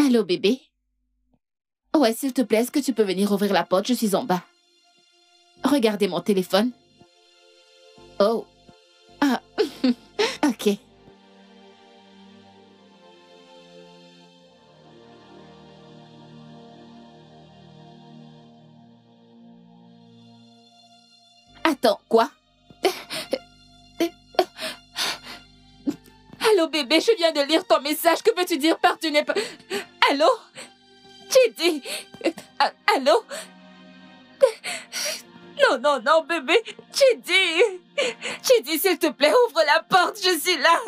Allô, bébé? Ouais, s'il te plaît, est-ce que tu peux venir ouvrir la porte? Je suis en bas. Regardez mon téléphone. Oh. Ah. Ok. Attends, quoi? Allô, bébé, je viens de lire ton message. Que peux-tu dire par tu n'es pas... Allô? J'ai dit... Allô? Non, non, non, bébé. J'ai dit, s'il te plaît, ouvre la porte, je suis là.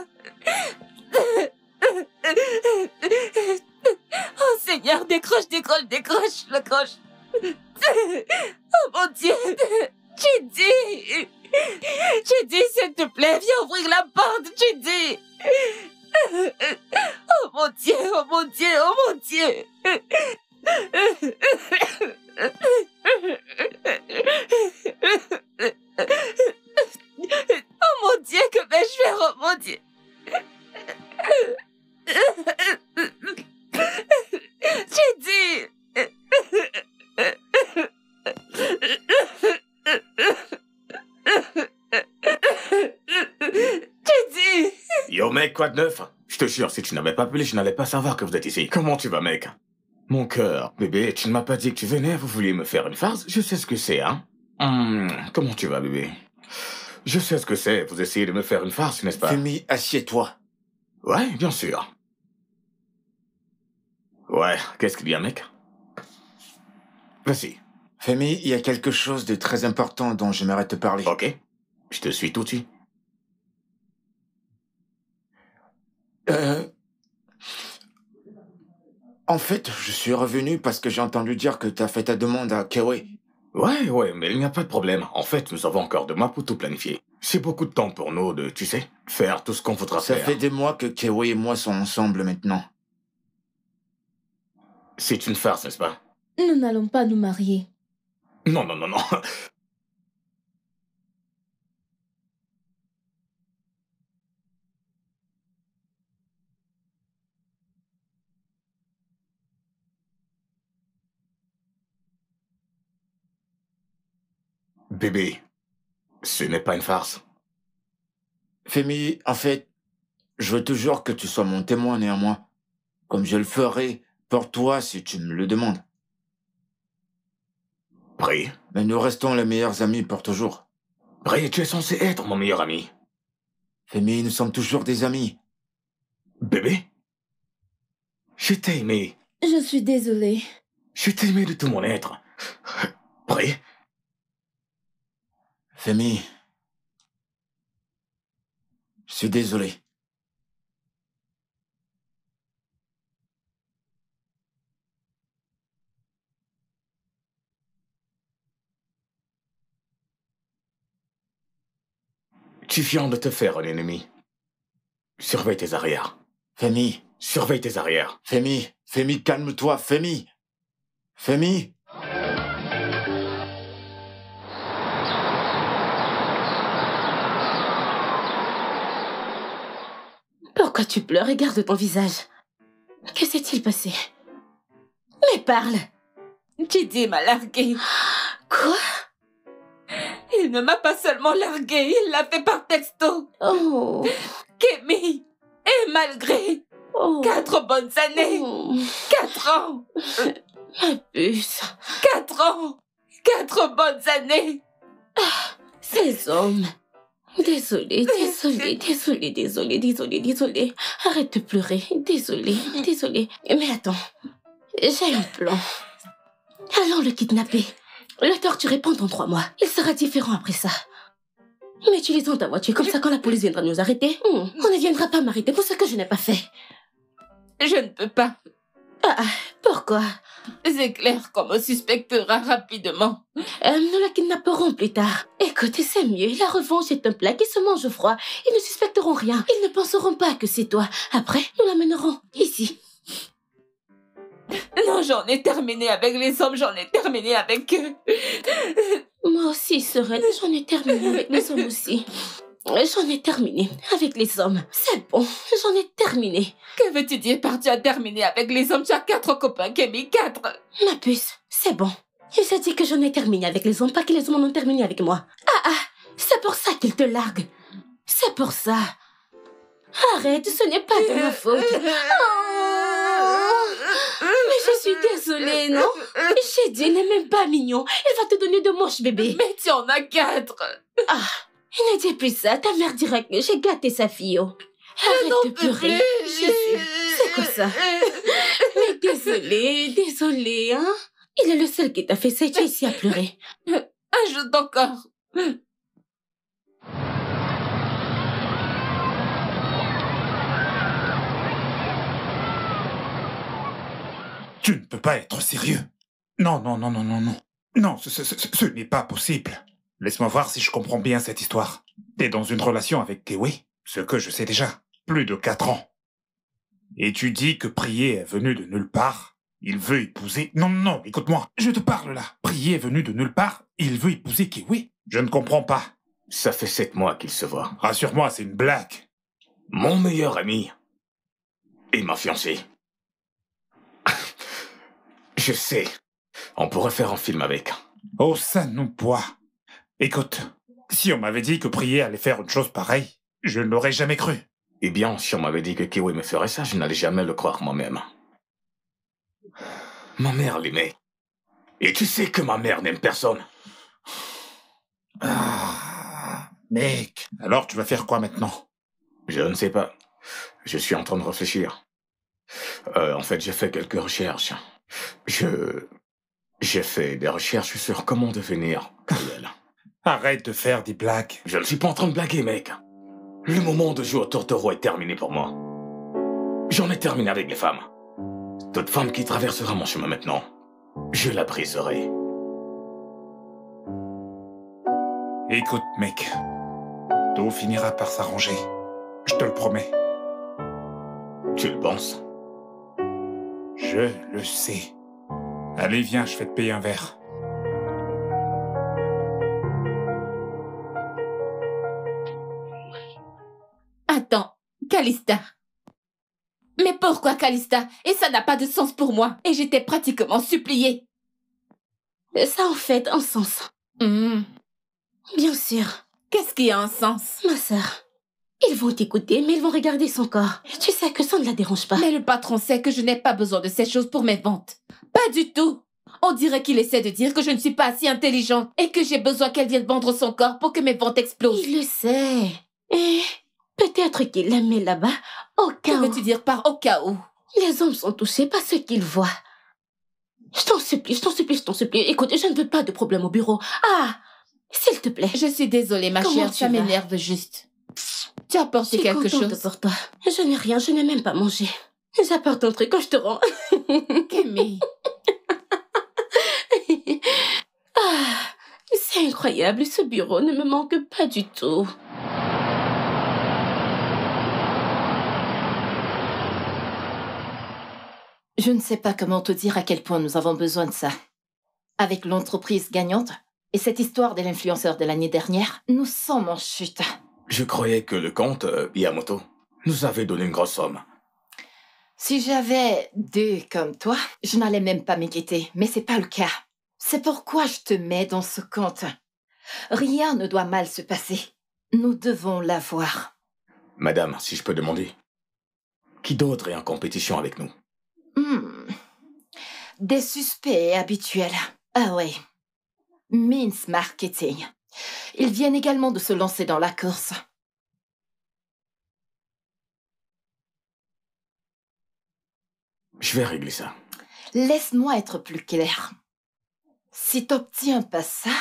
Oh, Seigneur, décroche, décroche, décroche, décroche. Oh, mon Dieu. J'ai dit, s'il te plaît, viens ouvrir la porte, j'ai dit. Oh, mon Dieu, oh, mon Dieu, oh, mon Dieu. Oh mon Dieu, que vais-je faire? Oh mon Dieu. J'ai dit. J'ai dit. Yo mec, quoi de neuf? Je te jure, si tu n'avais pas appelé, je n'allais pas savoir que vous êtes ici. Comment tu vas, mec? Mon cœur, bébé, tu ne m'as pas dit que tu venais, vous vouliez me faire une farce? Je sais ce que c'est, hein? Comment tu vas, bébé? Je sais ce que c'est, vous essayez de me faire une farce, n'est-ce pas? Femi, assieds-toi. Ouais, bien sûr. Ouais, qu'est-ce qu'il y a, mec? Vas-y. Femi, il y a quelque chose de très important dont j'aimerais te parler. Ok, je te suis tout de suite. En fait, je suis revenu parce que j'ai entendu dire que t'as fait ta demande à Kewe. Ouais, mais il n'y a pas de problème. En fait, nous avons encore 2 mois pour tout planifier. C'est beaucoup de temps pour nous de, tu sais, faire tout ce qu'on voudra Ça faire. fait des mois que Kewe et moi sont ensemble maintenant. C'est une farce, n'est-ce pas? Nous n'allons pas nous marier. Non. Bébé, ce n'est pas une farce. Femi, en fait, je veux toujours que tu sois mon témoin néanmoins. Comme je le ferai pour toi si tu me le demandes. Brie, Mais nous restons les meilleurs amis pour toujours. Brie, tu es censé être mon meilleur ami. Femi, nous sommes toujours des amis. Bébé, je t'ai aimé. Je suis désolée. Je t'ai aimé de tout mon être. Brie, Femi, je suis désolé. tu viens de te faire un ennemi. Surveille tes arrières. Femi, Surveille tes arrières. Femi, calme-toi, Femi. Femi. Pourquoi tu pleures? Regarde ton visage. Que s'est-il passé? Mais parle! Chidi m'a largué. Quoi? Il ne m'a pas seulement largué, il l'a fait par texto. Oh. Kémy, et malgré Oh. 4 bonnes années, Oh. 4 ans, Ma puce. 4 ans, 4 bonnes années. Ces hommes. Désolée. Arrête de pleurer. Désolée. Mais attends. J'ai un plan. Allons le kidnapper. Le torturer pendant 3 mois. Il sera différent après ça. Mais utilisons ta voiture. Comme ça, quand la police viendra nous arrêter, on ne viendra pas m'arrêter pour ce que je n'ai pas fait. Je ne peux pas. Pourquoi? C'est clair qu'on me suspectera rapidement. Nous la kidnapperons plus tard. Écoute, c'est mieux. La revanche est un plat qui se mange au froid. Ils ne suspecteront rien. Ils ne penseront pas que c'est toi. Après, nous l'amènerons ici. Non, j'en ai terminé avec les hommes, j'en ai terminé avec eux. Moi aussi, Sereine, j'en ai terminé avec les hommes aussi. J'en ai terminé avec les hommes. C'est bon, j'en ai terminé. Que veux-tu dire par tu as terminé avec les hommes? Tu as 4 copains, Kémy, 4. Ma puce, c'est bon. Il s'est dit que j'en ai terminé avec les hommes, pas que les hommes en ont terminé avec moi. C'est pour ça qu'il te largue. C'est pour ça. Arrête, ce n'est pas de ma faute. Mais je suis désolée, non? Chidi n'est même pas mignon. Il va te donner de moches bébés. Mais tu en as 4. Ne dis plus ça. Ta mère dira que j'ai gâté sa fille. Arrête de pleurer. C'est quoi ça? Mais désolée, hein? Il est le seul qui t'a fait ça et tu es ici à pleurer. Ajoute encore. Tu ne peux pas être sérieux. Non. Non, ce n'est pas possible. Laisse-moi voir si je comprends bien cette histoire. T'es dans une relation avec Kewe, ce que je sais déjà. Plus de 4 ans. Et tu dis que Prié est venu de nulle part. Il veut épouser... Non, écoute-moi. Je te parle là. Prié est venu de nulle part. Il veut épouser Kewe. Je ne comprends pas. Ça fait 7 mois qu'ils se voient. Rassure-moi, c'est une blague. Mon meilleur ami et ma fiancée. Je sais. On pourrait faire un film avec. Oh, ça nous boit. Écoute, si on m'avait dit que Prié allait faire une chose pareille, je ne l'aurais jamais cru. Eh bien, si on m'avait dit que Kewe me ferait ça, je n'allais jamais le croire moi-même. Ma mère l'aimait. Et tu sais que ma mère n'aime personne. Mec, alors tu vas faire quoi maintenant? Je ne sais pas. Je suis en train de réfléchir. En fait, j'ai fait quelques recherches. J'ai fait des recherches sur comment devenir cruel. Arrête de faire des blagues. Je ne suis pas en train de blaguer, mec. Le moment de jouer au tourtereau est terminé pour moi. J'en ai terminé avec les femmes. Toute femme qui traversera mon chemin maintenant, je la briserai. Écoute, mec. Tout finira par s'arranger. Je te le promets. Tu le penses? Je le sais. Allez, viens, je vais te payer un verre. Attends, Calista. Mais pourquoi Calista? Et ça n'a pas de sens pour moi. Et j'étais pratiquement suppliée. Ça en fait un sens. Bien sûr. Qu'est-ce qui a un sens? Ma sœur, ils vont t'écouter, mais ils vont regarder son corps. Tu sais que ça ne la dérange pas. Mais le patron sait que je n'ai pas besoin de ces choses pour mes ventes. Pas du tout. On dirait qu'il essaie de dire que je ne suis pas assez intelligente et que j'ai besoin qu'elle vienne vendre son corps pour que mes ventes explosent. Il le sait. Et peut-être qu'il la met là-bas au cas Que où. veux-tu dire par au cas où? Les hommes sont touchés par ce qu'ils voient. Je t'en supplie. Écoute, je ne veux pas de problème au bureau. S'il te plaît. Je suis désolée, ma Comment chère, tu ça vas? m'énerve juste. Tu as apporté quelque Je suis contente chose? pour toi. Je n'ai rien, je n'ai même pas mangé. J'apporte un truc quand je te rends. Kémy. C'est incroyable, ce bureau ne me manque pas du tout. Je ne sais pas comment te dire à quel point nous avons besoin de ça. Avec l'entreprise gagnante et cette histoire de l'influenceur de l'année dernière, nous sommes en chute. Je croyais que le comte, Yamoto, nous avait donné une grosse somme. Si j'avais deux comme toi, je n'allais même pas m'inquiéter, mais c'est pas le cas. C'est pourquoi je te mets dans ce compte. Rien ne doit mal se passer. Nous devons l'avoir. Madame, si je peux demander, qui d'autre est en compétition avec nous? Des suspects habituels. Ah ouais. Means Marketing. Ils viennent également de se lancer dans la course. Je vais régler ça. Laisse-moi être plus clair. Si t'obtiens pas ça,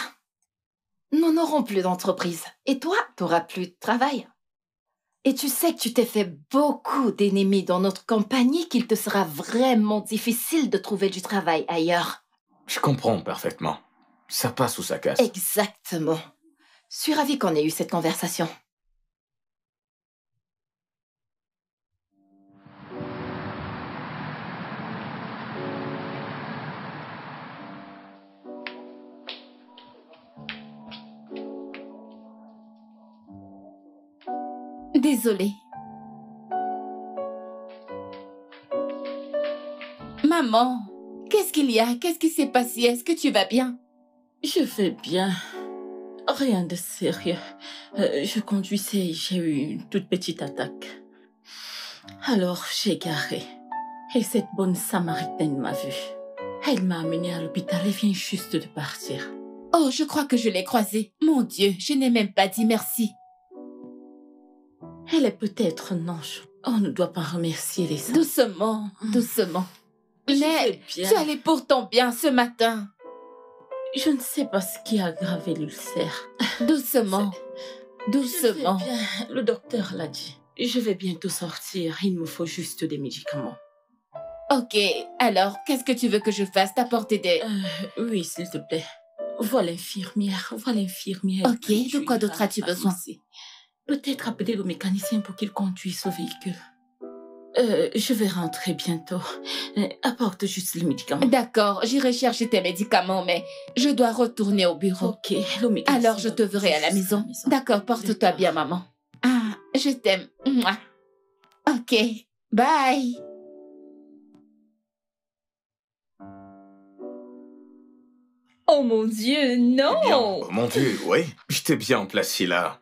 nous n'aurons plus d'entreprise. Et toi, t'auras plus de travail. Et tu sais que tu t'es fait beaucoup d'ennemis dans notre compagnie qu'il te sera vraiment difficile de trouver du travail ailleurs. Je comprends parfaitement. Ça passe ou ça casse. Exactement. Je suis ravie qu'on ait eu cette conversation. Désolée. Maman, qu'est-ce qu'il y a? Qu'est-ce qui s'est passé? Est-ce que tu vas bien? Je vais bien. Rien de sérieux. Je conduisais et j'ai eu une toute petite attaque. Alors, j'ai garé. Et cette bonne Samaritaine m'a vue. Elle m'a amenée à l'hôpital et vient juste de partir. Oh, je crois que je l'ai croisée. Mon Dieu, je n'ai même pas dit merci. Elle est peut-être un ange. On ne doit pas remercier les anges. Doucement, doucement. Je Mais vais bien. tu allais pourtant bien ce matin. Je ne sais pas ce qui a aggravé l'ulcère. Doucement, doucement. Je vais bien. Le docteur l'a dit. Je vais bientôt sortir. Il me faut juste des médicaments. Ok, alors, qu'est-ce que tu veux que je fasse? T'apporter des... Oui, s'il te plaît. Vois l'infirmière. Ok, de quoi d'autre as-tu besoin? Peut-être appeler le mécanicien pour qu'il conduise le véhicule. Je vais rentrer bientôt. Apporte juste les médicaments. D'accord, j'irai chercher tes médicaments, mais je dois retourner au bureau. Ok, le mécanicien. Alors, je te verrai à la maison. D'accord, porte-toi bien, maman. Ah, je t'aime. Mouah. Ok, bye. Oh mon Dieu, non! Eh bien, oh mon Dieu, oui. J'étais bien placé là.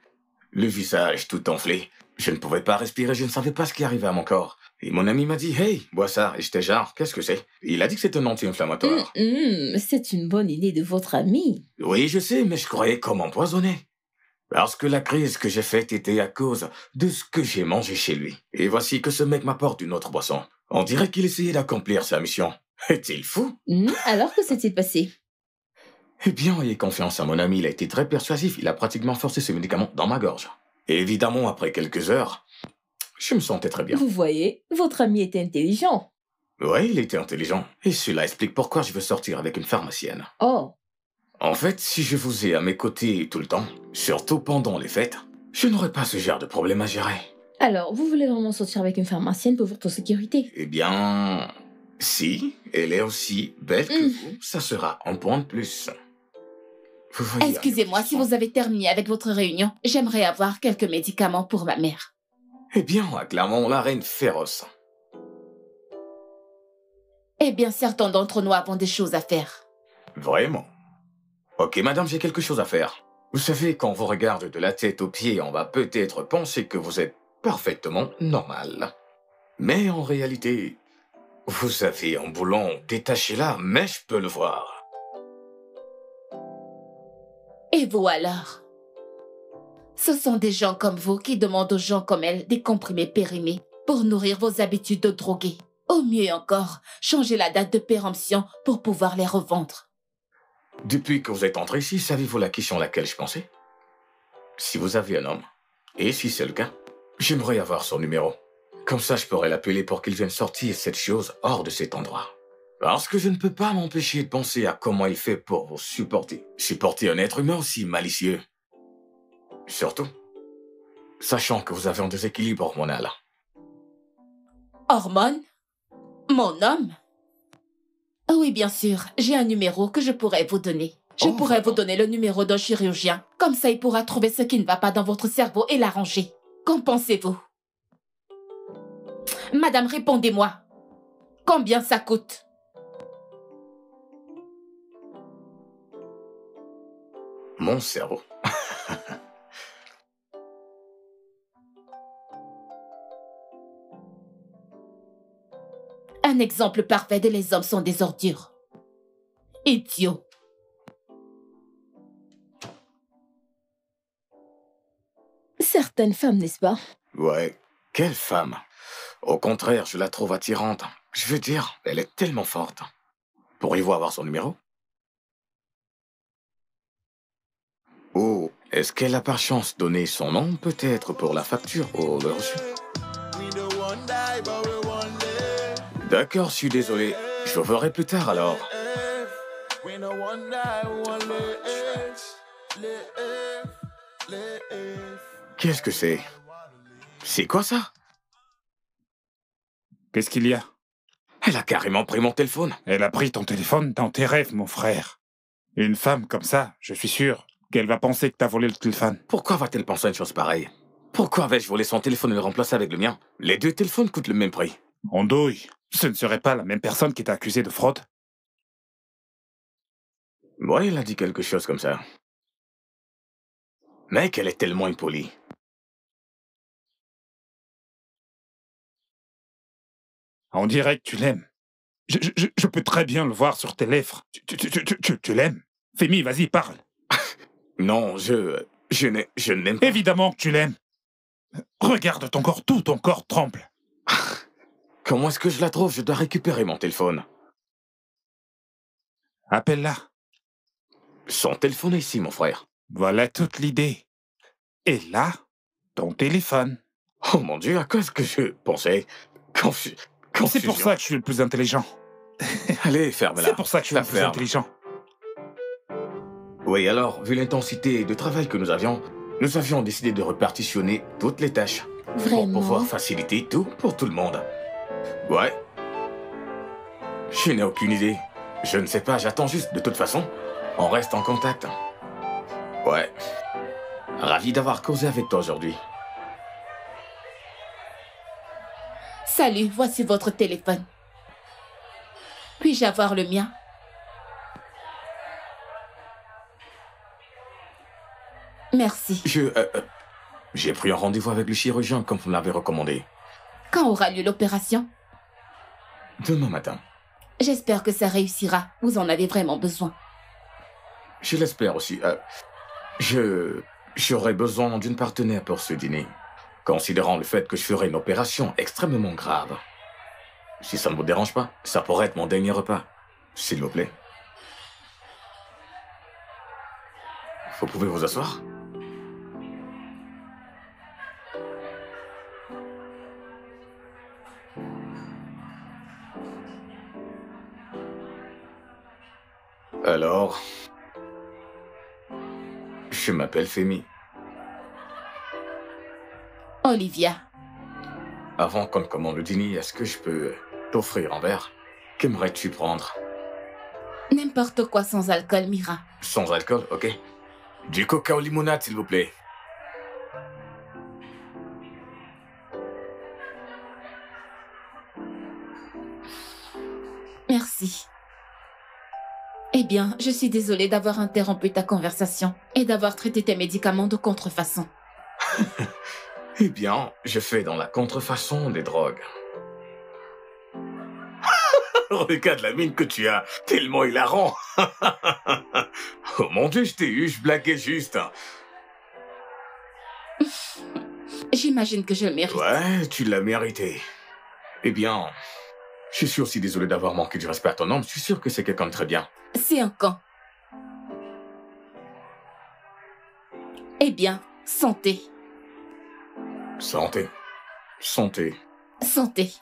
Le visage tout enflé. Je ne pouvais pas respirer, je ne savais pas ce qui arrivait à mon corps. Et mon ami m'a dit, hey, bois ça. Et j'étais genre, qu'est-ce que c'est? Il a dit que c'était un anti-inflammatoire. C'est une bonne idée de votre ami. Oui, je sais, mais je croyais qu'on m'empoisonnait. Parce que la crise que j'ai faite était à cause de ce que j'ai mangé chez lui. Et voici que ce mec m'apporte une autre boisson. On dirait qu'il essayait d'accomplir sa mission. Est-il fou? Alors que s'est-il passé? Eh bien, ayez confiance à mon ami, il a été très persuasif. Il a pratiquement forcé ses médicaments dans ma gorge. Et évidemment, après quelques heures, je me sentais très bien. Vous voyez, votre ami était intelligent. Oui, il était intelligent. Et cela explique pourquoi je veux sortir avec une pharmacienne. Oh, En fait, si je vous ai à mes côtés tout le temps, surtout pendant les fêtes, je n'aurais pas ce genre de problème à gérer. alors vous voulez vraiment sortir avec une pharmacienne pour votre sécurité? Eh bien, si elle est aussi belle que vous, ça sera un point de plus. Vous voyez, Excusez-moi, si vous avez terminé avec votre réunion, j'aimerais avoir quelques médicaments pour ma mère. Eh bien, acclamons la reine féroce. Eh bien, certains d'entre nous avons des choses à faire. Vraiment. Ok, madame, j'ai quelque chose à faire. Vous savez, quand on vous regarde de la tête aux pieds, on va peut-être penser que vous êtes parfaitement normal. Mais en réalité, vous avez un boulon détaché là, mais je peux le voir. Et vous alors? Ce sont des gens comme vous qui demandent aux gens comme elle des comprimés périmés pour nourrir vos habitudes de droguer. Au mieux encore, changer la date de péremption pour pouvoir les revendre. Depuis que vous êtes entré ici, savez-vous la question à laquelle je pensais? Si vous avez un homme, et si c'est le cas, j'aimerais avoir son numéro. Comme ça, je pourrais l'appeler pour qu'il vienne sortir cette chose hors de cet endroit. Parce que je ne peux pas m'empêcher de penser à comment il fait pour vous supporter. Supporter un être humain aussi malicieux. Surtout, sachant que vous avez un déséquilibre hormonal. Hormones? Mon homme? Oui, bien sûr, j'ai un numéro que je pourrais vous donner. Je pourrais vous donner le numéro d'un chirurgien. Comme ça, il pourra trouver ce qui ne va pas dans votre cerveau et l'arranger. Qu'en pensez-vous? Madame, répondez-moi. Combien ça coûte? Mon cerveau. Un exemple parfait de les hommes sont des ordures. Idiots. Certaines femmes, n'est-ce pas? Ouais, quelle femme. Au contraire, je la trouve attirante. Je veux dire, elle est tellement forte. Pourriez-vous avoir son numéro? Oh, est-ce qu'elle a par chance donné son nom, peut-être, pour la facture ou le reçu? D'accord, je suis désolé. Je vous verrai plus tard, alors. Qu'est-ce que c'est? C'est quoi ça? Qu'est-ce qu'il y a? Elle a carrément pris mon téléphone. Elle a pris ton téléphone dans tes rêves, mon frère. Une femme comme ça, je suis sûr qu'elle va penser que t'as volé le téléphone. Pourquoi va-t-elle penser à une chose pareille? Pourquoi vais-je voler son téléphone et le remplacer avec le mien? Les deux téléphones coûtent le même prix. Andouille, ce ne serait pas la même personne qui t'a accusé de fraude? Ouais, elle a dit quelque chose comme ça. Mec, elle est tellement impolie. On dirait que tu l'aimes. Je peux très bien le voir sur tes lèvres. Tu l'aimes? Femi, vas-y, parle. Non, je n'aime pas. Évidemment que tu l'aimes. Regarde ton corps, tout ton corps tremble. Comment est-ce que je la trouve? Je dois récupérer mon téléphone. Appelle-la. Son téléphone est ici, mon frère. Voilà toute l'idée. Et là, ton téléphone. Oh mon Dieu, à quoi est-ce que je pensais? C'est pour ça que je suis le plus intelligent. Allez, ferme-la. C'est pour ça que je suis le plus intelligent. Oui, alors, vu l'intensité de travail que nous avions décidé de répartitionner toutes les tâches. Vraiment? Pour pouvoir faciliter tout pour tout le monde. Ouais. Je n'ai aucune idée. Je ne sais pas, j'attends juste. De toute façon, on reste en contact. Ouais. Ravi d'avoir causé avec toi aujourd'hui. Salut, voici votre téléphone. Puis-je avoir le mien? Merci. J'ai pris un rendez-vous avec le chirurgien comme vous me l'avez recommandé. Quand aura lieu l'opération? Demain matin. J'espère que ça réussira. Vous en avez vraiment besoin. Je l'espère aussi. J'aurais besoin d'une partenaire pour ce dîner, considérant le fait que je ferai une opération extrêmement grave. Si ça ne vous dérange pas, ça pourrait être mon dernier repas. S'il vous plaît. Vous pouvez vous asseoir? Alors, je m'appelle Femi. Olivia. Avant qu'on ne commande le dîner, est-ce que je peux t'offrir un verre? Qu'aimerais-tu prendre? N'importe quoi sans alcool, Mira. Sans alcool, ok. Du coca au limonade, s'il vous plaît. Merci. Eh bien, je suis désolée d'avoir interrompu ta conversation et d'avoir traité tes médicaments de contrefaçon. Eh bien, je fais dans la contrefaçon des drogues. Regarde la mine que tu as, tellement hilarant. Oh mon Dieu, je t'ai eu, je blaguais juste. J'imagine que je le mérite. Ouais, tu l'as mérité. Eh bien, je suis aussi désolé d'avoir manqué du respect à ton homme. Je suis sûr que c'est quelqu'un de très bien. C'est un camp. Eh bien, santé. Santé. Santé. Santé.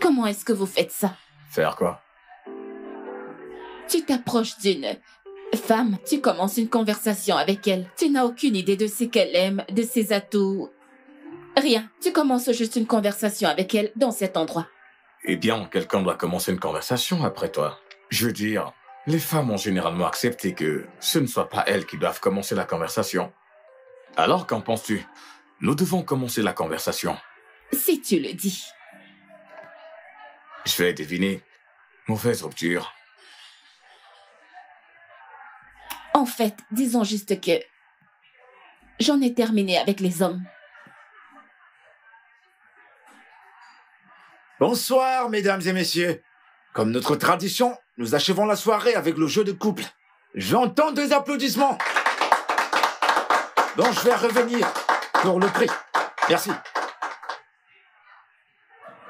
Comment est-ce que vous faites ça? Faire quoi? Tu t'approches d'une femme, tu commences une conversation avec elle. Tu n'as aucune idée de ce qu'elle aime, de ses atouts. Rien. Tu commences juste une conversation avec elle dans cet endroit. Eh bien, quelqu'un doit commencer une conversation après toi. Je veux dire, les femmes ont généralement accepté que ce ne soit pas elles qui doivent commencer la conversation. Alors, qu'en penses-tu? Nous devons commencer la conversation. Si tu le dis. Je vais deviner. Mauvaise rupture. En fait, disons juste que j'en ai terminé avec les hommes. Bonsoir, mesdames et messieurs. Comme notre tradition, nous achevons la soirée avec le jeu de couple. J'entends des applaudissements. Donc, je vais revenir pour le prix. Merci.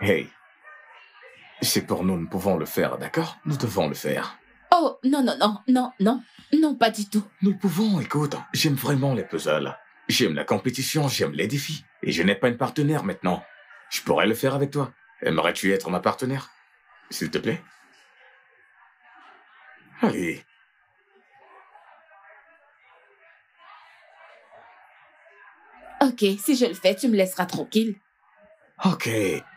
Hey. C'est pour nous, nous pouvons le faire, d'accord? Nous devons le faire. Oh, non, non, non, non, non. Non, pas du tout. Nous pouvons, écoute, j'aime vraiment les puzzles. J'aime la compétition, j'aime les défis. Et je n'ai pas une partenaire maintenant. Je pourrais le faire avec toi. Aimerais-tu être ma partenaire? S'il te plaît? Allez. Ok, si je le fais, tu me laisseras tranquille. Ok,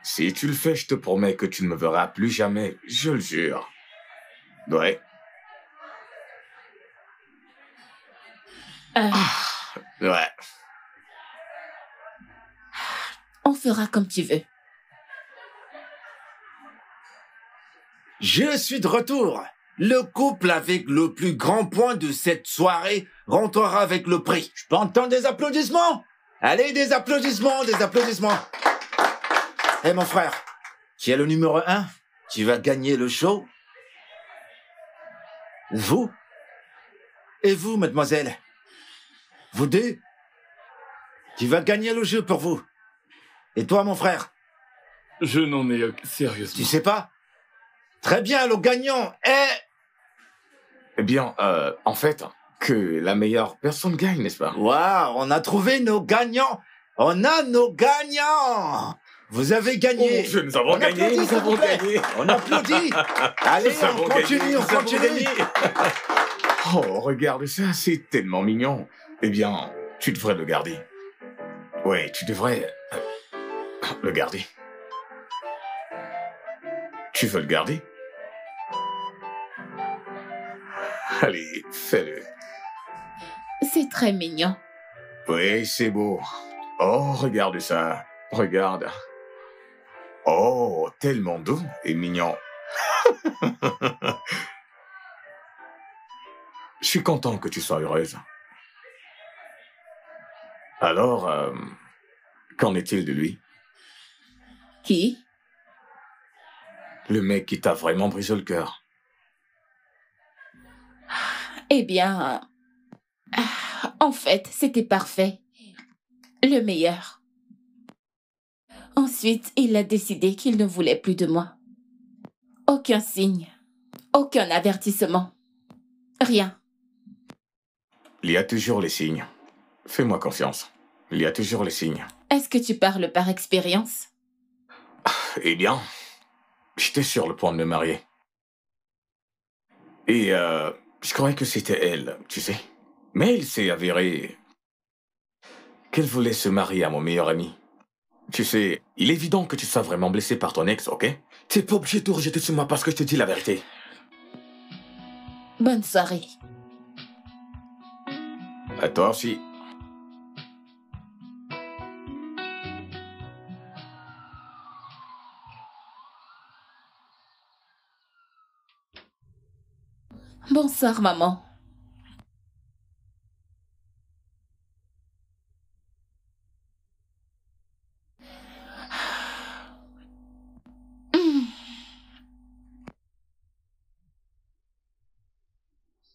si tu le fais, je te promets que tu ne me verras plus jamais, je le jure. Ouais. Ouais. On fera comme tu veux. Je suis de retour. Le couple avec le plus grand point de cette soirée rentrera avec le prix. Je peux entendre des applaudissements? Allez, des applaudissements, des applaudissements. Hé, mon frère, qui est le numéro 1, qui va gagner le show? Vous? Et vous, mademoiselle? Vous deux? Qui va gagner le jeu pour vous? Et toi, mon frère? Je n'en ai sérieusement. Tu sais pas? Très bien, le gagnant est... Eh bien, en fait, que la meilleure personne gagne, n'est-ce pas? Waouh, on a trouvé nos gagnants. On a nos gagnants. Vous avez gagné. Oh, nous avons gagné, applaudit, nous s'il avons vous plaît. gagné. On applaudit. Allez, Nous avons on continue, gagné, on nous avons continue. gagné. Oh, regarde ça, c'est tellement mignon. Eh bien, tu devrais le garder. Ouais, tu devrais le garder. Tu veux le garder? Allez, fais-le. C'est très mignon. Oui, c'est beau. Oh, regarde ça. Regarde. Oh, tellement doux et mignon. Je suis content que tu sois heureuse. Alors, qu'en est-il de lui? Qui? Le mec qui t'a vraiment brisé le cœur. Eh bien, en fait, c'était parfait. Le meilleur. Ensuite, il a décidé qu'il ne voulait plus de moi. Aucun signe, aucun avertissement. Rien. Il y a toujours les signes. Fais-moi confiance. Il y a toujours les signes. Est-ce que tu parles par expérience? Eh bien, j'étais sur le point de me marier. Et je croyais que c'était elle, tu sais. Mais il s'est avéré qu'elle voulait se marier à mon meilleur ami. Tu sais, il est évident que tu sois vraiment blessé par ton ex, ok? T'es pas obligé de tout rejeter sur moi parce que je te dis la vérité. Bonne soirée. À toi aussi. Bonsoir, maman.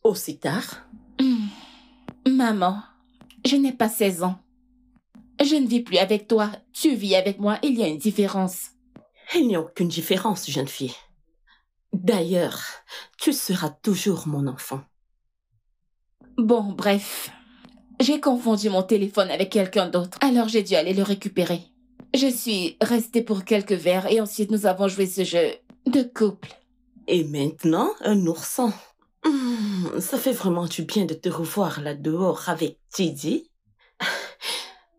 Aussi tard? Maman, je n'ai pas 16 ans. Je ne vis plus avec toi. Tu vis avec moi. Il y a une différence. Il n'y a aucune différence, jeune fille. D'ailleurs, tu seras toujours mon enfant. Bon, bref. J'ai confondu mon téléphone avec quelqu'un d'autre. Alors j'ai dû aller le récupérer. Je suis restée pour quelques verres et ensuite nous avons joué ce jeu de couple. Et maintenant, un ourson. Ça fait vraiment du bien de te revoir là dehors avec Didi.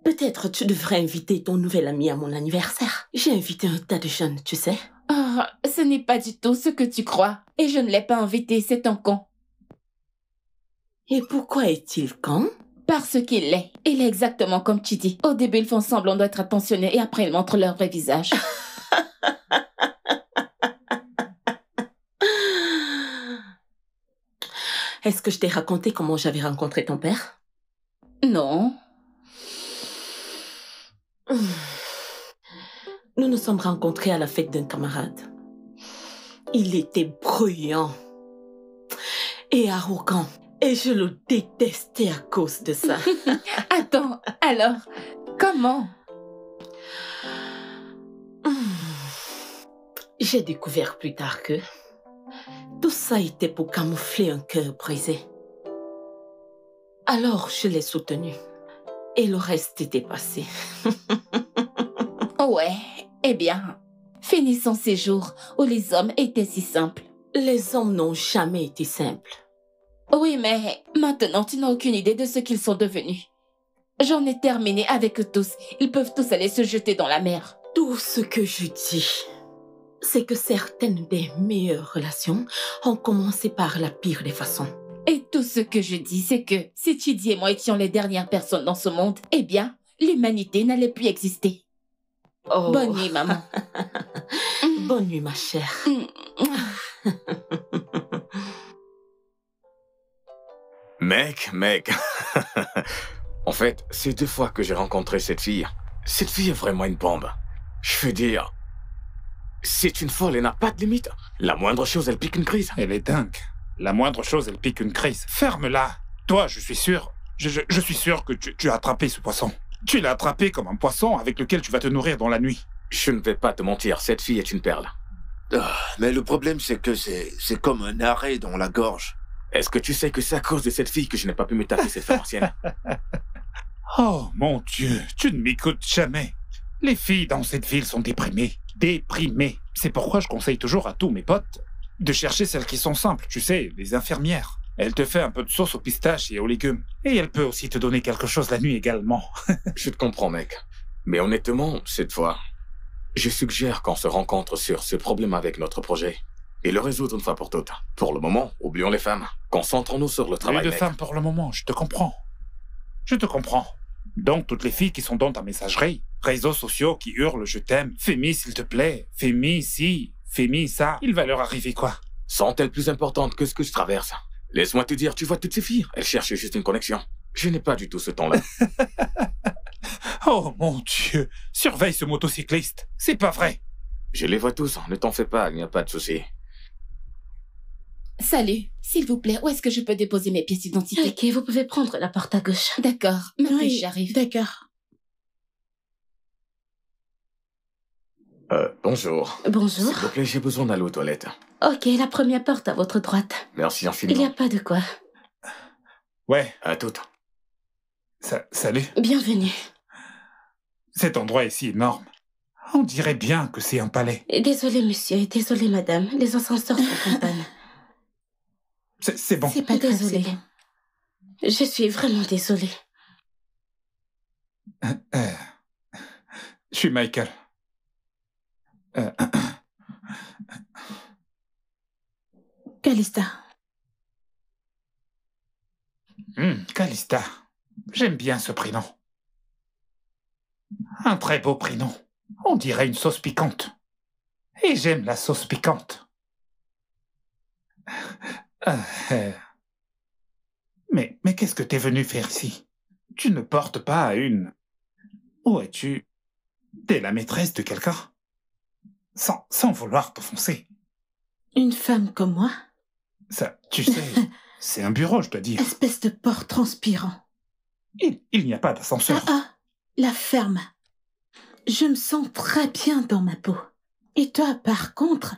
Peut-être tu devrais inviter ton nouvel ami à mon anniversaire. J'ai invité un tas de jeunes, tu sais. Ah, ce n'est pas du tout ce que tu crois. Et je ne l'ai pas invité, c'est un con. Et pourquoi est-il con? Parce qu'il l'est. Il est exactement comme tu dis. Au début, ils font semblant d'être attentionnés et après, ils montrent leur vrai visage. Est-ce que je t'ai raconté comment j'avais rencontré ton père? Non. Nous nous sommes rencontrés à la fête d'un camarade. Il était bruyant et arrogant. Et je le détestais à cause de ça. Attends, alors, comment? J'ai découvert plus tard que tout ça était pour camoufler un cœur brisé. Alors, je l'ai soutenu. Et le reste était passé. Ouais, eh bien, finissons ces jours où les hommes étaient si simples. Les hommes n'ont jamais été simples. Oui, mais maintenant, tu n'as aucune idée de ce qu'ils sont devenus. J'en ai terminé avec eux tous. Ils peuvent tous aller se jeter dans la mer. Tout ce que je dis, c'est que certaines des meilleures relations ont commencé par la pire des façons. Et tout ce que je dis, c'est que si Chidi et moi étions les dernières personnes dans ce monde, eh bien, l'humanité n'allait plus exister. Oh. Bonne nuit, maman. Bonne nuit, ma chère. Mec. En fait, c'est 2 fois que j'ai rencontré cette fille. Cette fille est vraiment une bombe. Je veux dire, c'est une folle, elle n'a pas de limite. La moindre chose, elle pique une crise. Elle est dingue. La moindre chose, elle pique une crise. Ferme-la. Toi, je suis sûr. Je suis sûr que tu as attrapé ce poisson. Tu l'as attrapé comme un poisson avec lequel tu vas te nourrir dans la nuit. Je ne vais pas te mentir, cette fille est une perle. Mais le problème, c'est que c'est comme un arrêt dans la gorge. Est-ce que tu sais que c'est à cause de cette fille que je n'ai pas pu me taper cette pharmacienne? Oh, mon Dieu, tu ne m'écoutes jamais. Les filles dans cette ville sont déprimées. Déprimées. C'est pourquoi je conseille toujours à tous mes potes de chercher celles qui sont simples, tu sais, les infirmières. Elle te fait un peu de sauce aux pistaches et aux légumes. Et elle peut aussi te donner quelque chose la nuit également. Je te comprends, mec. Mais honnêtement, cette fois, je suggère qu'on se rencontre sur ce problème avec notre projet et le résoudre une fois pour toutes. Pour le moment, oublions les femmes. Concentrons-nous sur le travail, Plus de mec. femmes pour le moment, je te comprends. Je te comprends. Donc, toutes les filles qui sont dans ta messagerie, réseaux sociaux qui hurlent « je t'aime »,« fais-mi s'il te plaît »,« fais-mi ci »,« fais-mi ça », il va leur arriver quoi? Sont-elles plus importantes que ce que je traverse? Laisse-moi te dire, tu vois toutes ces filles, elles cherchent juste une connexion. Je n'ai pas du tout ce temps-là. Oh mon Dieu, surveille ce motocycliste, c'est pas vrai. Je les vois tous, ne t'en fais pas, il n'y a pas de souci. Salut, s'il vous plaît, où est-ce que je peux déposer mes pièces d'identité? Ok, vous pouvez prendre la porte à gauche. D'accord, maintenant Oui, j'arrive. D'accord. Bonjour. Bonjour. S'il vous plaît, j'ai besoin d'aller aux toilettes. Ok, la première porte à votre droite. Merci Il n'y infiniment. a pas de quoi. Ouais, À toutes. salut. Bienvenue. Cet endroit est si énorme. On dirait bien que c'est un palais. Désolé, monsieur, et désolé, madame. Les ascenseurs sont en panne. C'est bon. C'est pas grave, Désolée. c'est bon. Je suis vraiment désolée. Je suis Michael. Calista. Calista. J'aime bien ce prénom. Un très beau prénom. On dirait une sauce piquante. Et j'aime la sauce piquante. Mais qu'est-ce que t'es venu faire ici? Tu ne portes pas une... Où es-tu? T'es la maîtresse de quelqu'un? Sans vouloir t'offenser. Une femme comme moi? Ça, tu sais, c'est un bureau, je dois dire. Espèce de porc transpirant. Il n'y a pas d'ascenseur. La ferme. Je me sens très bien dans ma peau. Et toi, par contre,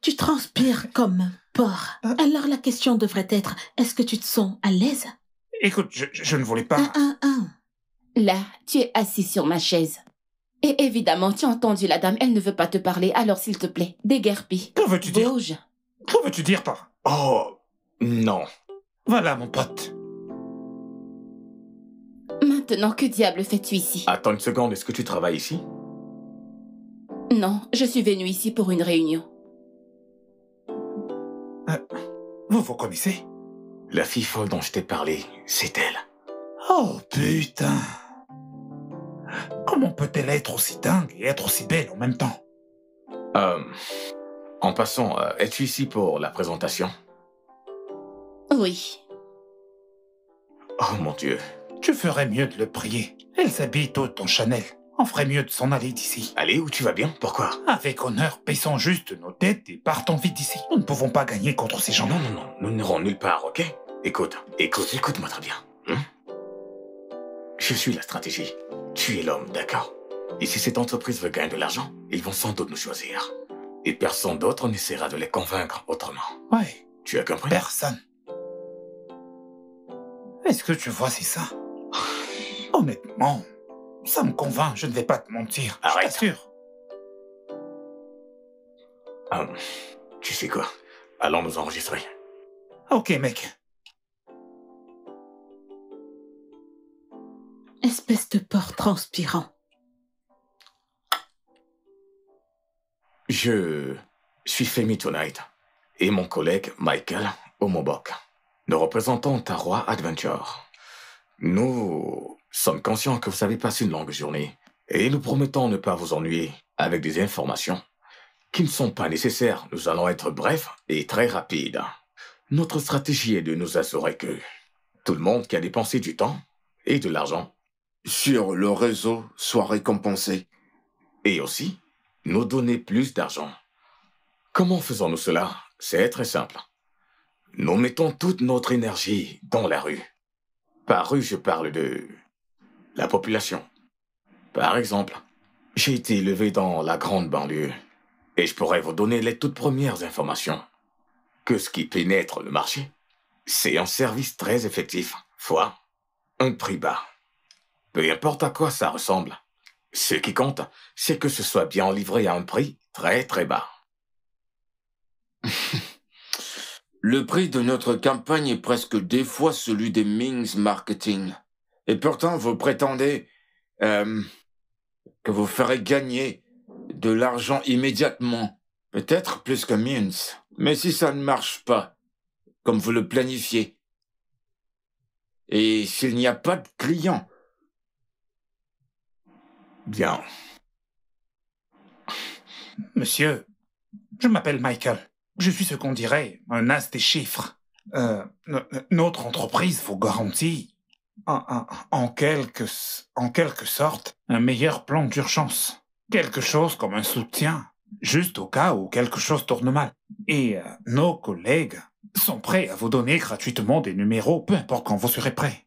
tu transpires comme un porc. Alors la question devrait être, est-ce que tu te sens à l'aise? Écoute, je ne voulais pas... Là, tu es assis sur ma chaise. Et évidemment, tu as entendu la dame, elle ne veut pas te parler, alors s'il te plaît, déguerpis. Que veux-tu dire? Bouge. Que veux-tu dire par... Oh, non. Voilà, mon pote. Maintenant, que diable fais-tu ici? Attends une seconde, est-ce que tu travailles ici? Non, je suis venue ici pour une réunion. Vous vous connaissez? La fille folle dont je t'ai parlé, c'est elle. Oh putain. Comment peut-elle être aussi dingue et être aussi belle en même temps? En passant, es-tu ici pour la présentation? Oui. Oh mon Dieu. Tu ferais mieux de le prier. Elle s'habille toute en Chanel. On ferait mieux de s'en aller d'ici. Allez, où tu vas bien? Pourquoi? Avec honneur, baissons juste nos têtes et partons vite d'ici. Nous ne pouvons pas gagner contre ces gens-là. Non, nous n'irons nulle part, ok? Écoute-moi très bien. Je suis la stratégie. Tu es l'homme, d'accord? Et si cette entreprise veut gagner de l'argent, ils vont sans doute nous choisir. Et personne d'autre n'essaiera de les convaincre autrement. Ouais. Tu as compris? Personne. Est-ce que tu vois, c'est ça? Honnêtement, ça me convainc, je ne vais pas te mentir. Arrête. Je t'assure. Tu sais quoi? Allons nous enregistrer. Ok, mec. Espèce de porc transpirant. Je suis Femi Tonight et mon collègue Michael Omobok. Nous représentons Tarwa Adventure. Nous sommes conscients que vous avez passé une longue journée et nous promettons ne pas vous ennuyer avec des informations qui ne sont pas nécessaires. Nous allons être brefs et très rapides. Notre stratégie est de nous assurer que tout le monde qui a dépensé du temps et de l'argent sur le réseau soit récompensé. Et aussi, nous donner plus d'argent. Comment faisons-nous cela? C'est très simple. Nous mettons toute notre énergie dans la rue. Par rue, je parle de la population. Par exemple, j'ai été élevé dans la grande banlieue et je pourrais vous donner les toutes premières informations. Que ce qui pénètre le marché, c'est un service très effectif, fois un prix bas. Peu importe à quoi ça ressemble. Ce qui compte, c'est que ce soit bien livré à un prix très très bas. Le prix de notre campagne est presque 2 fois celui des Mings Marketing. Et pourtant, vous prétendez que vous ferez gagner de l'argent immédiatement. Peut-être plus que Mings. Mais si ça ne marche pas, comme vous le planifiez, et s'il n'y a pas de clients... Bien. Monsieur, je m'appelle Michael. Je suis ce qu'on dirait un as des chiffres. Notre entreprise vous garantit, en quelque sorte, un meilleur plan d'urgence. Quelque chose comme un soutien, juste au cas où quelque chose tourne mal. Et nos collègues sont prêts à vous donner gratuitement des numéros, peu importe quand vous serez prêts.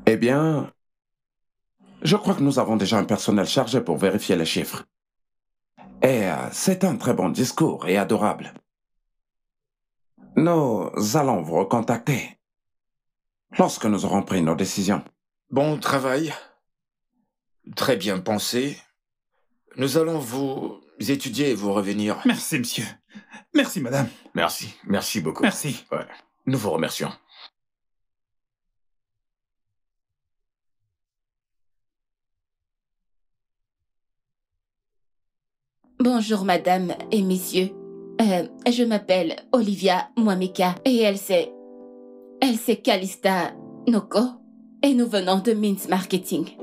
Eh bien, je crois que nous avons déjà un personnel chargé pour vérifier les chiffres. Et c'est un très bon discours et adorable. Nous allons vous recontacter lorsque nous aurons pris nos décisions. Bon travail. Très bien pensé. Nous allons vous étudier et vous revenir. Merci, monsieur. Merci, madame. Merci beaucoup. Merci. Ouais. Nous vous remercions. Bonjour madame et messieurs. Je m'appelle Olivia Mwamika et elle c'est Calista Noko et nous venons de Mings Marketing.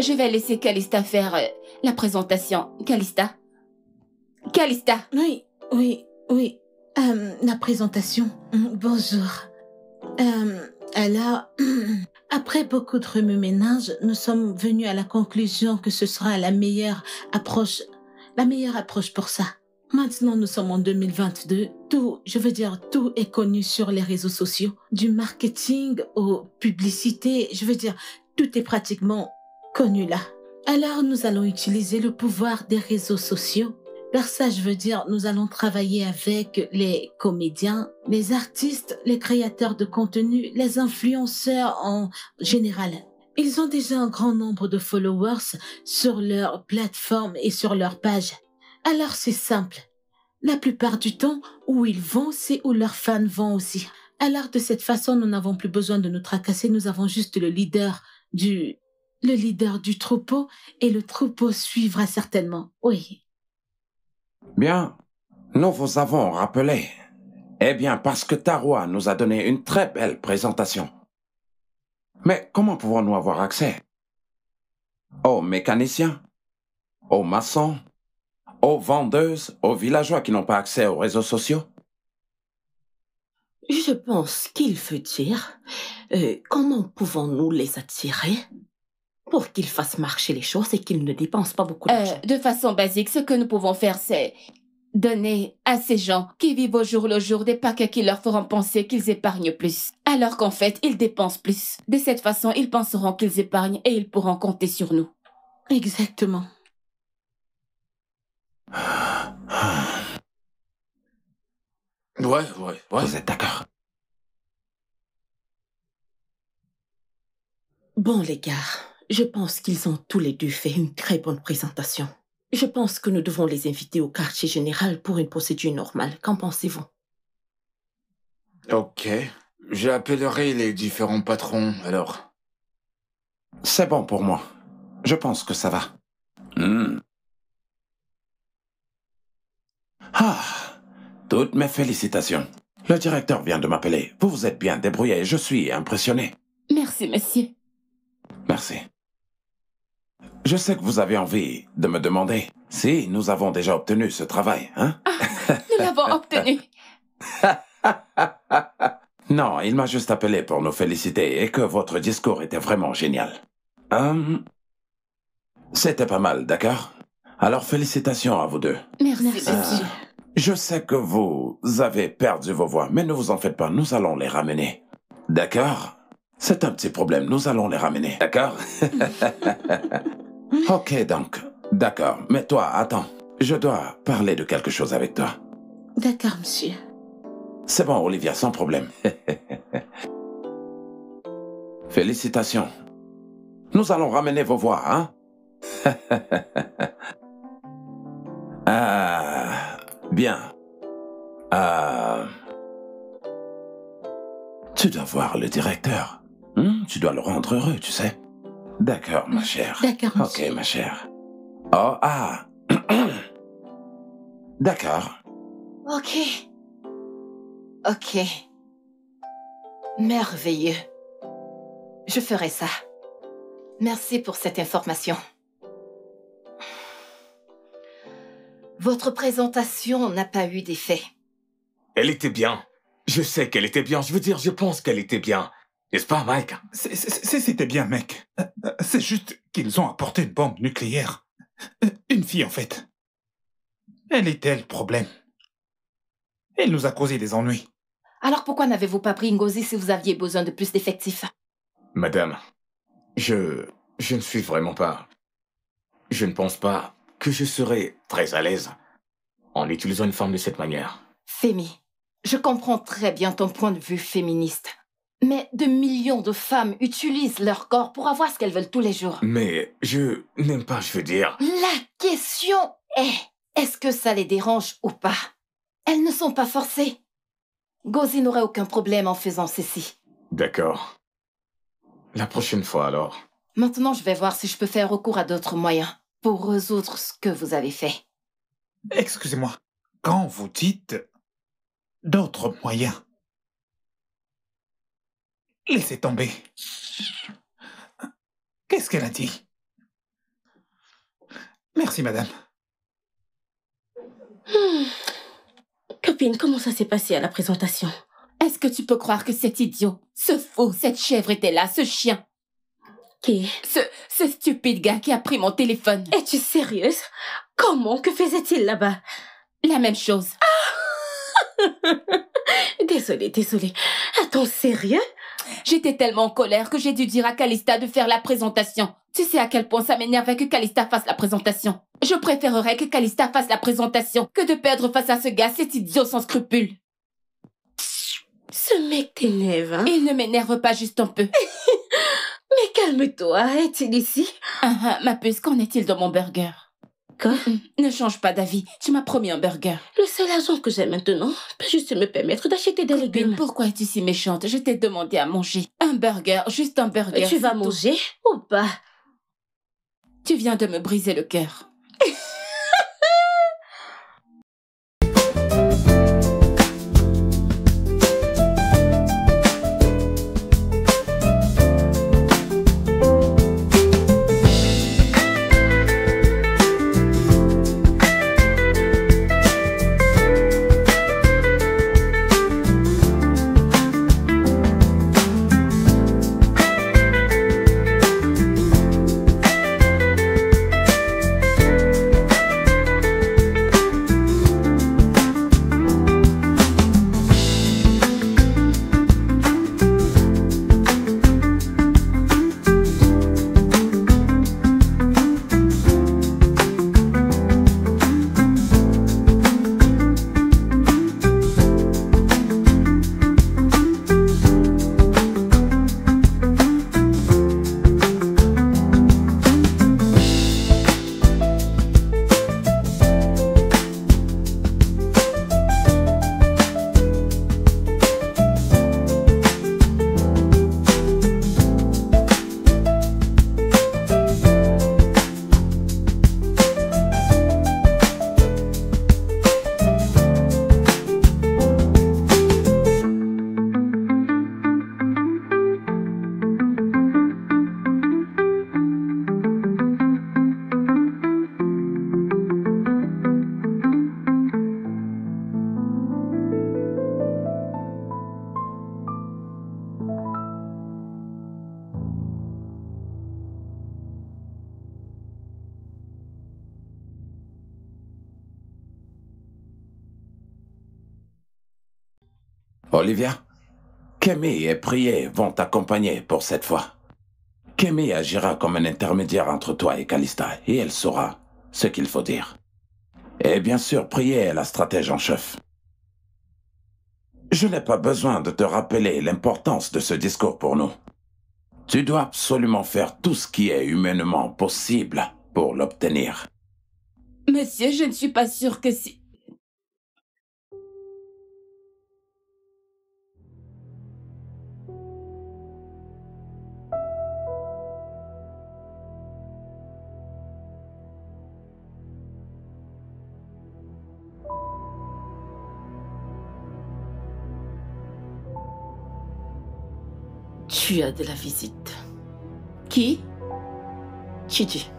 Je vais laisser Calista faire la présentation. Calista. Oui. La présentation. Bonjour. Alors, après beaucoup de remue-ménage, nous sommes venus à la conclusion que ce sera la meilleure approche pour ça. Maintenant, nous sommes en 2022. Tout est connu sur les réseaux sociaux. Du marketing aux publicités, tout est pratiquement connu là. Alors, nous allons utiliser le pouvoir des réseaux sociaux. Par ça, nous allons travailler avec les comédiens, les artistes, les créateurs de contenu, les influenceurs en général. Ils ont déjà un grand nombre de followers sur leur plateforme et sur leur page. Alors c'est simple. La plupart du temps, où ils vont, c'est où leurs fans vont aussi. Alors de cette façon, nous n'avons plus besoin de nous tracasser, nous avons juste le leader du le leader du troupeau et le troupeau suivra certainement. Oui. Bien, nous vous avons rappelé. Eh bien, parce que Tarwa nous a donné une très belle présentation. Mais comment pouvons-nous avoir accès? Aux mécaniciens? Aux maçons? Aux vendeuses? Aux villageois qui n'ont pas accès aux réseaux sociaux? Je pense qu'il veut dire comment pouvons-nous les attirer pour qu'ils fassent marcher les choses et qu'ils ne dépensent pas beaucoup d'argent. De façon basique, ce que nous pouvons faire, c'est donner à ces gens qui vivent au jour le jour des paquets qui leur feront penser qu'ils épargnent plus, alors qu'en fait, ils dépensent plus. De cette façon, ils penseront qu'ils épargnent et ils pourront compter sur nous. Exactement. Ouais. Vous êtes d'accord? Bon, les gars, je pense qu'ils ont tous les deux fait une très bonne présentation. Je pense que nous devons les inviter au quartier général pour une procédure normale. Qu'en pensez-vous? Ok. J'appellerai les différents patrons, alors. C'est bon pour moi. Je pense que ça va. Ah, toutes mes félicitations. Le directeur vient de m'appeler. Vous vous êtes bien débrouillé. Je suis impressionné. Merci, monsieur. Merci. Je sais que vous avez envie de me demander si nous avons déjà obtenu ce travail, hein? Nous l'avons obtenu. Non, il m'a juste appelé pour nous féliciter et que votre discours était vraiment génial. C'était pas mal, d'accord? Alors félicitations à vous deux. Merci, monsieur. Je sais que vous avez perdu vos voix, mais ne vous en faites pas, nous allons les ramener. D'accord? C'est un petit problème, nous allons les ramener, d'accord? Ok, donc, d'accord. Mais toi, attends, je dois parler de quelque chose avec toi. D'accord, monsieur. C'est bon, Olivia, sans problème. Félicitations. Nous allons ramener vos voix, hein? Bien. Tu dois voir le directeur. Tu dois le rendre heureux, tu sais. D'accord, ma chère. D'accord, monsieur. Ok, ma chère. Oh, D'accord. Ok. Merveilleux. Je ferai ça. Merci pour cette information. Votre présentation n'a pas eu d'effet. Elle était bien. Je sais qu'elle était bien. Je veux dire, je pense qu'elle était bien. N'est-ce pas, Mike? C'était bien, mec. C'est juste qu'ils ont apporté une bombe nucléaire. Une fille, en fait. Elle était le problème. Elle nous a causé des ennuis. Alors pourquoi n'avez-vous pas pris Ngozi si vous aviez besoin de plus d'effectifs? Madame, je ne suis vraiment pas... Je ne pense pas que je serais très à l'aise en utilisant une femme de cette manière. Femi, je comprends très bien ton point de vue féministe. Mais de millions de femmes utilisent leur corps pour avoir ce qu'elles veulent tous les jours. Mais je n'aime pas, je veux dire... La question est-ce que ça les dérange ou pas? Elles ne sont pas forcées. Ngozi n'aurait aucun problème en faisant ceci. D'accord. La prochaine fois, alors. Maintenant, je vais voir si je peux faire recours à d'autres moyens pour résoudre ce que vous avez fait. Excusez-moi. Quand vous dites d'autres moyens, laissez tomber. Qu'est-ce qu'elle a dit? Merci, madame. Copine, comment ça s'est passé à la présentation? Est-ce que tu peux croire que cet idiot, ce fou, cette chèvre était là, ce chien? Qui? Ce stupide gars qui a pris mon téléphone. Es-tu sérieuse? Comment? Que faisait-il là-bas? La même chose. Désolée. Attends, sérieux? J'étais tellement en colère que j'ai dû dire à Calista de faire la présentation. Tu sais à quel point ça m'énervait que Calista fasse la présentation. Je préférerais que Calista fasse la présentation que de perdre face à ce gars, cet idiot sans scrupules. Ce mec t'énerve, hein? Il ne m'énerve pas juste un peu. Mais calme-toi, est-il ici? Ma puce, qu'en est-il de mon burger? Quoi? Ne change pas d'avis, tu m'as promis un burger. Le seul argent que j'ai maintenant peut juste me permettre d'acheter des légumes. Pourquoi es-tu si méchante? Je t'ai demandé à manger. Un burger, juste un burger. Tu vas manger ou pas? Tu viens de me briser le cœur. Olivia, Kemi et Prié vont t'accompagner pour cette fois. Kemi agira comme un intermédiaire entre toi et Calista, et elle saura ce qu'il faut dire. Et bien sûr, Prié est la stratège en chef. Je n'ai pas besoin de te rappeler l'importance de ce discours pour nous. Tu dois absolument faire tout ce qui est humainement possible pour l'obtenir. Monsieur, je ne suis pas sûre que si... Tu as de la visite. Qui? Chidi.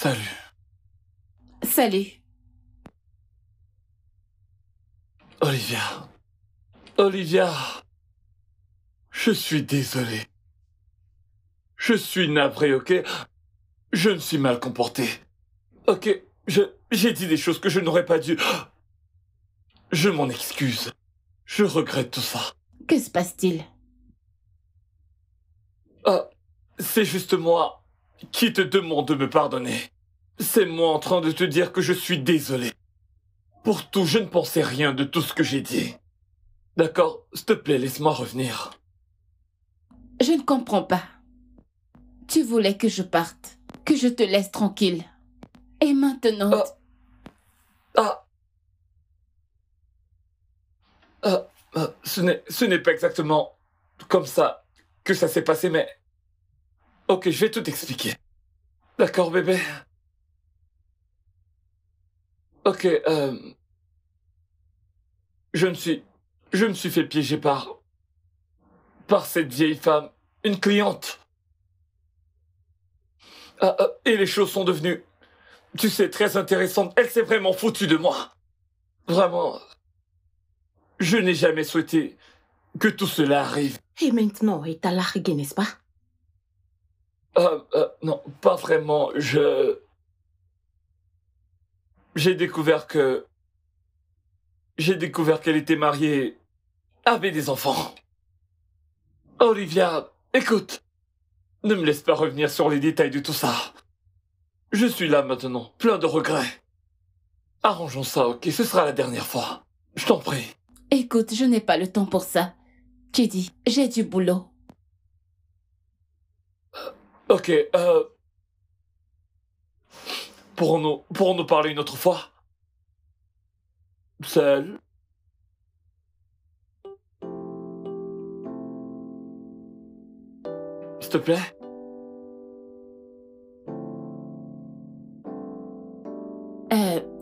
Salut. Salut. Olivia. Olivia. Je suis désolé. Je suis navré, ok? Je me suis mal comporté. Ok, j'ai dit des choses que je n'aurais pas dû. Je m'en excuse. Je regrette tout ça. Que se passe-t-il? Ah, c'est juste moi qui te demande de me pardonner. C'est moi en train de te dire que je suis désolé. Pour tout, je ne pensais rien de tout ce que j'ai dit. D'accord? S'il te plaît, laisse-moi revenir. Je ne comprends pas. Tu voulais que je parte, que je te laisse tranquille. Et maintenant... Ce n'est pas exactement comme ça que ça s'est passé, mais... Ok, je vais tout expliquer. D'accord, bébé? Ok, je me suis fait piéger par cette vieille femme, une cliente. Et les choses sont devenues, tu sais, très intéressantes. Elle s'est vraiment foutue de moi. Vraiment. Je n'ai jamais souhaité que tout cela arrive. Et maintenant, il t'a largué, n'est-ce pas? Non, pas vraiment. J'ai découvert qu'elle était mariée, avait des enfants. Olivia, écoute, ne me laisse pas revenir sur les détails de tout ça. Je suis là maintenant, plein de regrets. Arrangeons ça, ok? Ce sera la dernière fois. Je t'en prie. Écoute, je n'ai pas le temps pour ça. Tu dis, j'ai du boulot. Ok, pourrons-nous parler une autre fois? Seul? S'il te plaît?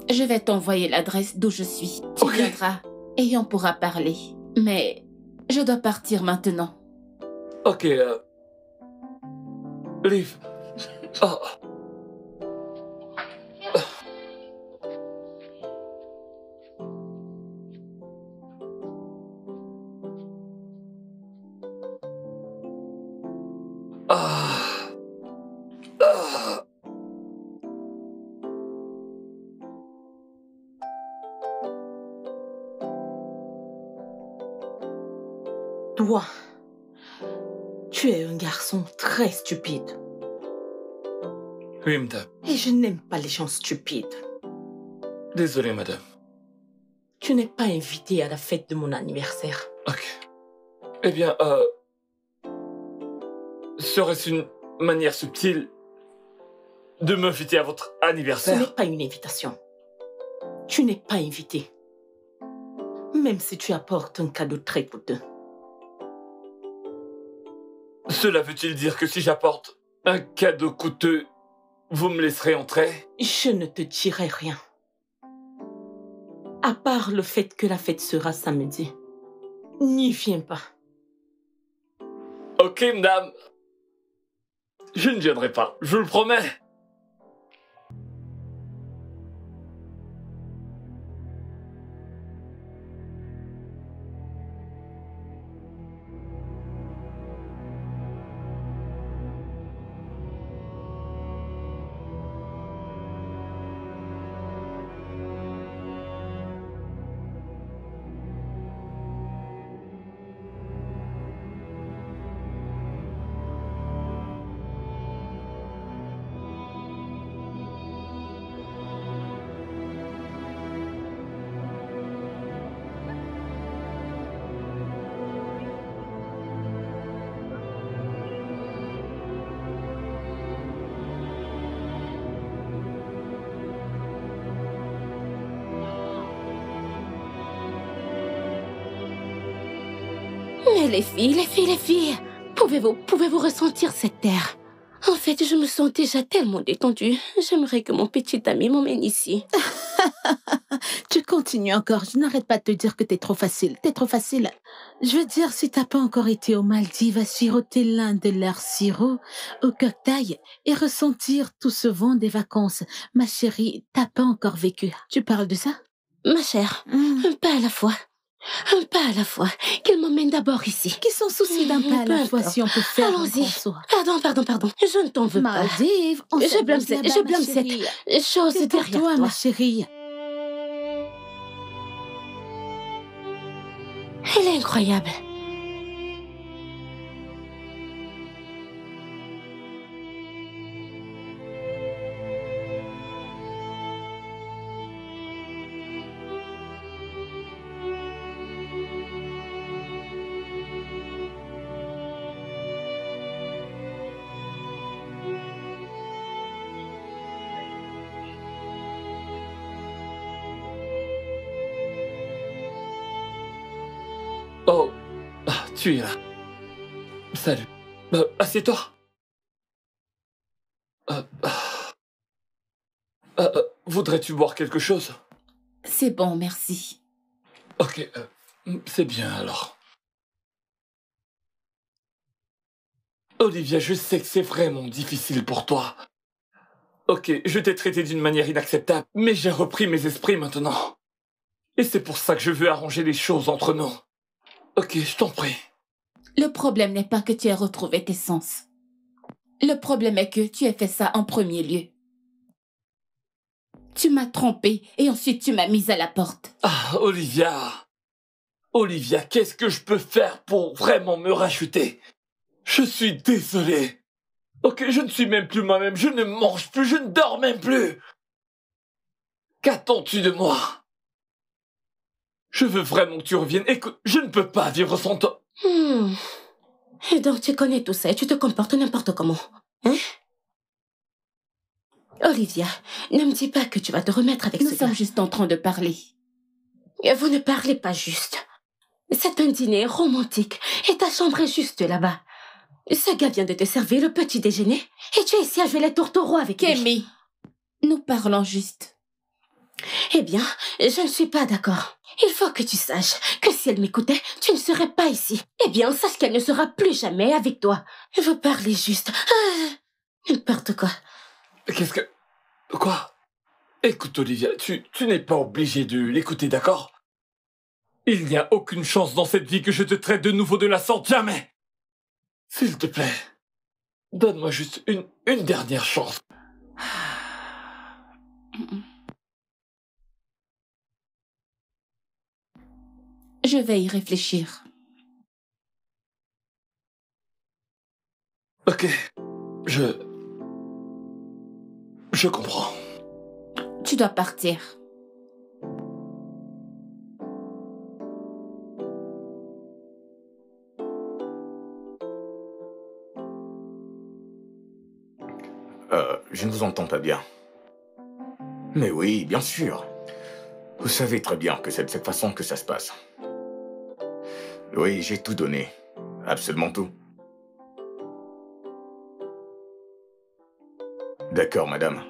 Je vais t'envoyer l'adresse d'où je suis. Tu viendras et on pourra parler. Mais je dois partir maintenant. Ok, Liv. Oh. Toi, tu es un garçon très stupide. Oui, madame. Et je n'aime pas les gens stupides. Désolé, madame. Tu n'es pas invité à la fête de mon anniversaire. Ok. Eh bien, serait-ce une manière subtile de m'inviter à votre Ce anniversaire? n'est pas une invitation. Tu n'es pas invité. Même si tu apportes un cadeau très coûteux. Cela veut-il dire que si j'apporte un cadeau coûteux, vous me laisserez entrer? Je ne te dirai rien. À part le fait que la fête sera samedi. N'y viens pas. Ok, madame. Je ne viendrai pas, je vous le promets. Mais les filles, pouvez-vous ressentir cette terre? En fait, je me sens déjà tellement détendue. J'aimerais que mon petit ami m'emmène ici. Tu continues encore. Je n'arrête pas de te dire que t'es trop facile. T'es trop facile. Je veux dire, si t'as pas encore été aux Maldives à siroter l'un de leurs sirops au cocktail et ressentir tout ce vent des vacances, ma chérie, t'as pas encore vécu. Tu parles de ça? Ma chère, un pas à la fois. Un pas à la fois. Qu'il m'emmène d'abord ici. Qui s'en soucie d'un pas à la fois si on peut faire un Allons-y. grand saut? Pardon. Je ne t'en veux pas. Maldives, on Je blâme s'amuse là-bas, ma chérie. cette chose C'est pour derrière toi, toi. ma chérie. Elle est incroyable. Oh, tu es là. Salut. Assieds-toi. Voudrais-tu boire quelque chose? C'est bon, merci. Ok, c'est bien alors. Olivia, je sais que c'est vraiment difficile pour toi. Ok, je t'ai traité d'une manière inacceptable, mais j'ai repris mes esprits maintenant. Et c'est pour ça que je veux arranger les choses entre nous. Ok, je t'en prie. Le problème n'est pas que tu aies retrouvé tes sens. Le problème est que tu aies fait ça en premier lieu. Tu m'as trompée et ensuite tu m'as mise à la porte. Ah, Olivia. Olivia, qu'est-ce que je peux faire pour vraiment me racheter? Je suis désolé. Ok, je ne suis même plus moi-même, je ne mange plus, je ne dors même plus. Qu'attends-tu de moi? Je veux vraiment que tu reviennes. Écoute, je ne peux pas vivre sans toi. Et donc tu connais tout ça et tu te comportes n'importe comment. Hein? Olivia, ne me dis pas que tu vas te remettre avec Nous ce sommes gars. juste en train de parler. Vous ne parlez pas juste. C'est un dîner romantique et ta chambre est juste là-bas. Ce gars vient de te servir le petit déjeuner et tu es ici à jouer les tourtereaux avec lui. Kémy, nous parlons juste. Eh bien, je ne suis pas d'accord. Il faut que tu saches que si elle m'écoutait, tu ne serais pas ici. Eh bien, sache qu'elle ne sera plus jamais avec toi. Vous parlez juste. N'importe quoi. Qu'est-ce que... Quoi? Écoute, Olivia, tu n'es pas obligée de l'écouter, d'accord? Il n'y a aucune chance dans cette vie que je te traite de nouveau de la sorte, jamais! S'il te plaît, donne-moi juste une dernière chance. Je vais y réfléchir. Ok, je comprends. Tu dois partir. Je ne vous entends pas bien. Mais oui, bien sûr. Vous savez très bien que c'est de cette façon que ça se passe. Oui, j'ai tout donné. Absolument tout. D'accord, madame.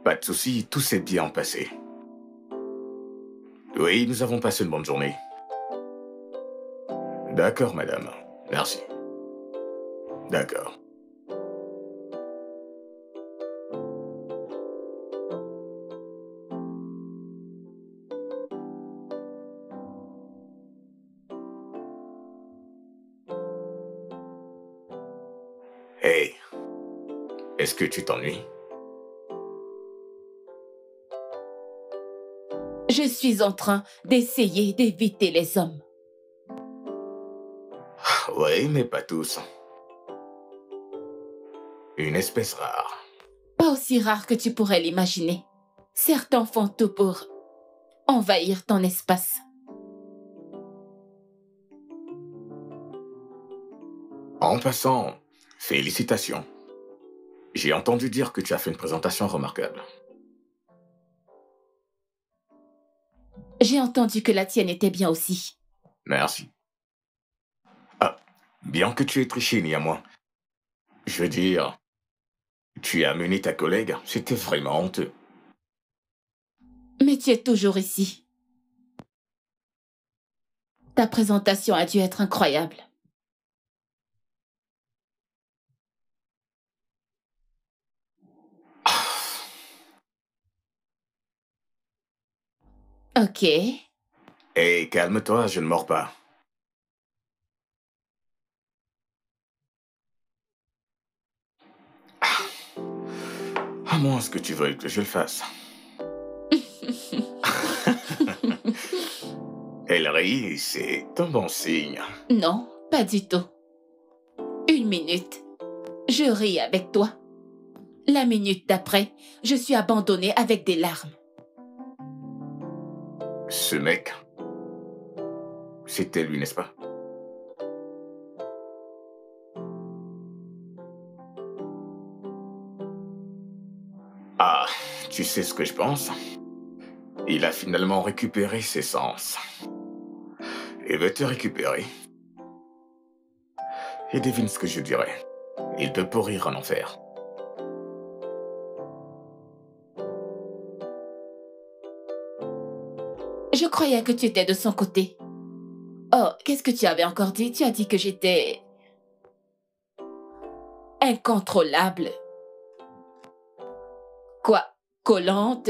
Pas de souci, tout s'est bien passé. Oui, nous avons passé une bonne journée. D'accord, madame. Merci. D'accord. Hey, est-ce que tu t'ennuies? Je suis en train d'essayer d'éviter les hommes. Oui, mais pas tous. Une espèce rare. Pas aussi rare que tu pourrais l'imaginer. Certains font tout pour envahir ton espace. En passant, félicitations. J'ai entendu dire que tu as fait une présentation remarquable. J'ai entendu que la tienne était bien aussi. Merci. Ah, bien que tu aies triché, néanmoins. Je veux dire, tu as mené ta collègue, c'était vraiment honteux. Mais tu es toujours ici. Ta présentation a dû être incroyable. Ok. Hé, calme-toi, je ne mords pas. À moins que tu veuilles que je le fasse. Elle rit, c'est un bon signe. Non, pas du tout. Une minute. Je ris avec toi. La minute d'après, je suis abandonnée avec des larmes. Ce mec, c'était lui, n'est-ce pas? Ah, tu sais ce que je pense? Il a finalement récupéré ses sens. Il veut te récupérer. Et devine ce que je dirais. Il peut pourrir en enfer. Je croyais que tu étais de son côté. Oh, qu'est-ce que tu avais encore dit? Tu as dit que j'étais... incontrôlable. Quoi? Collante?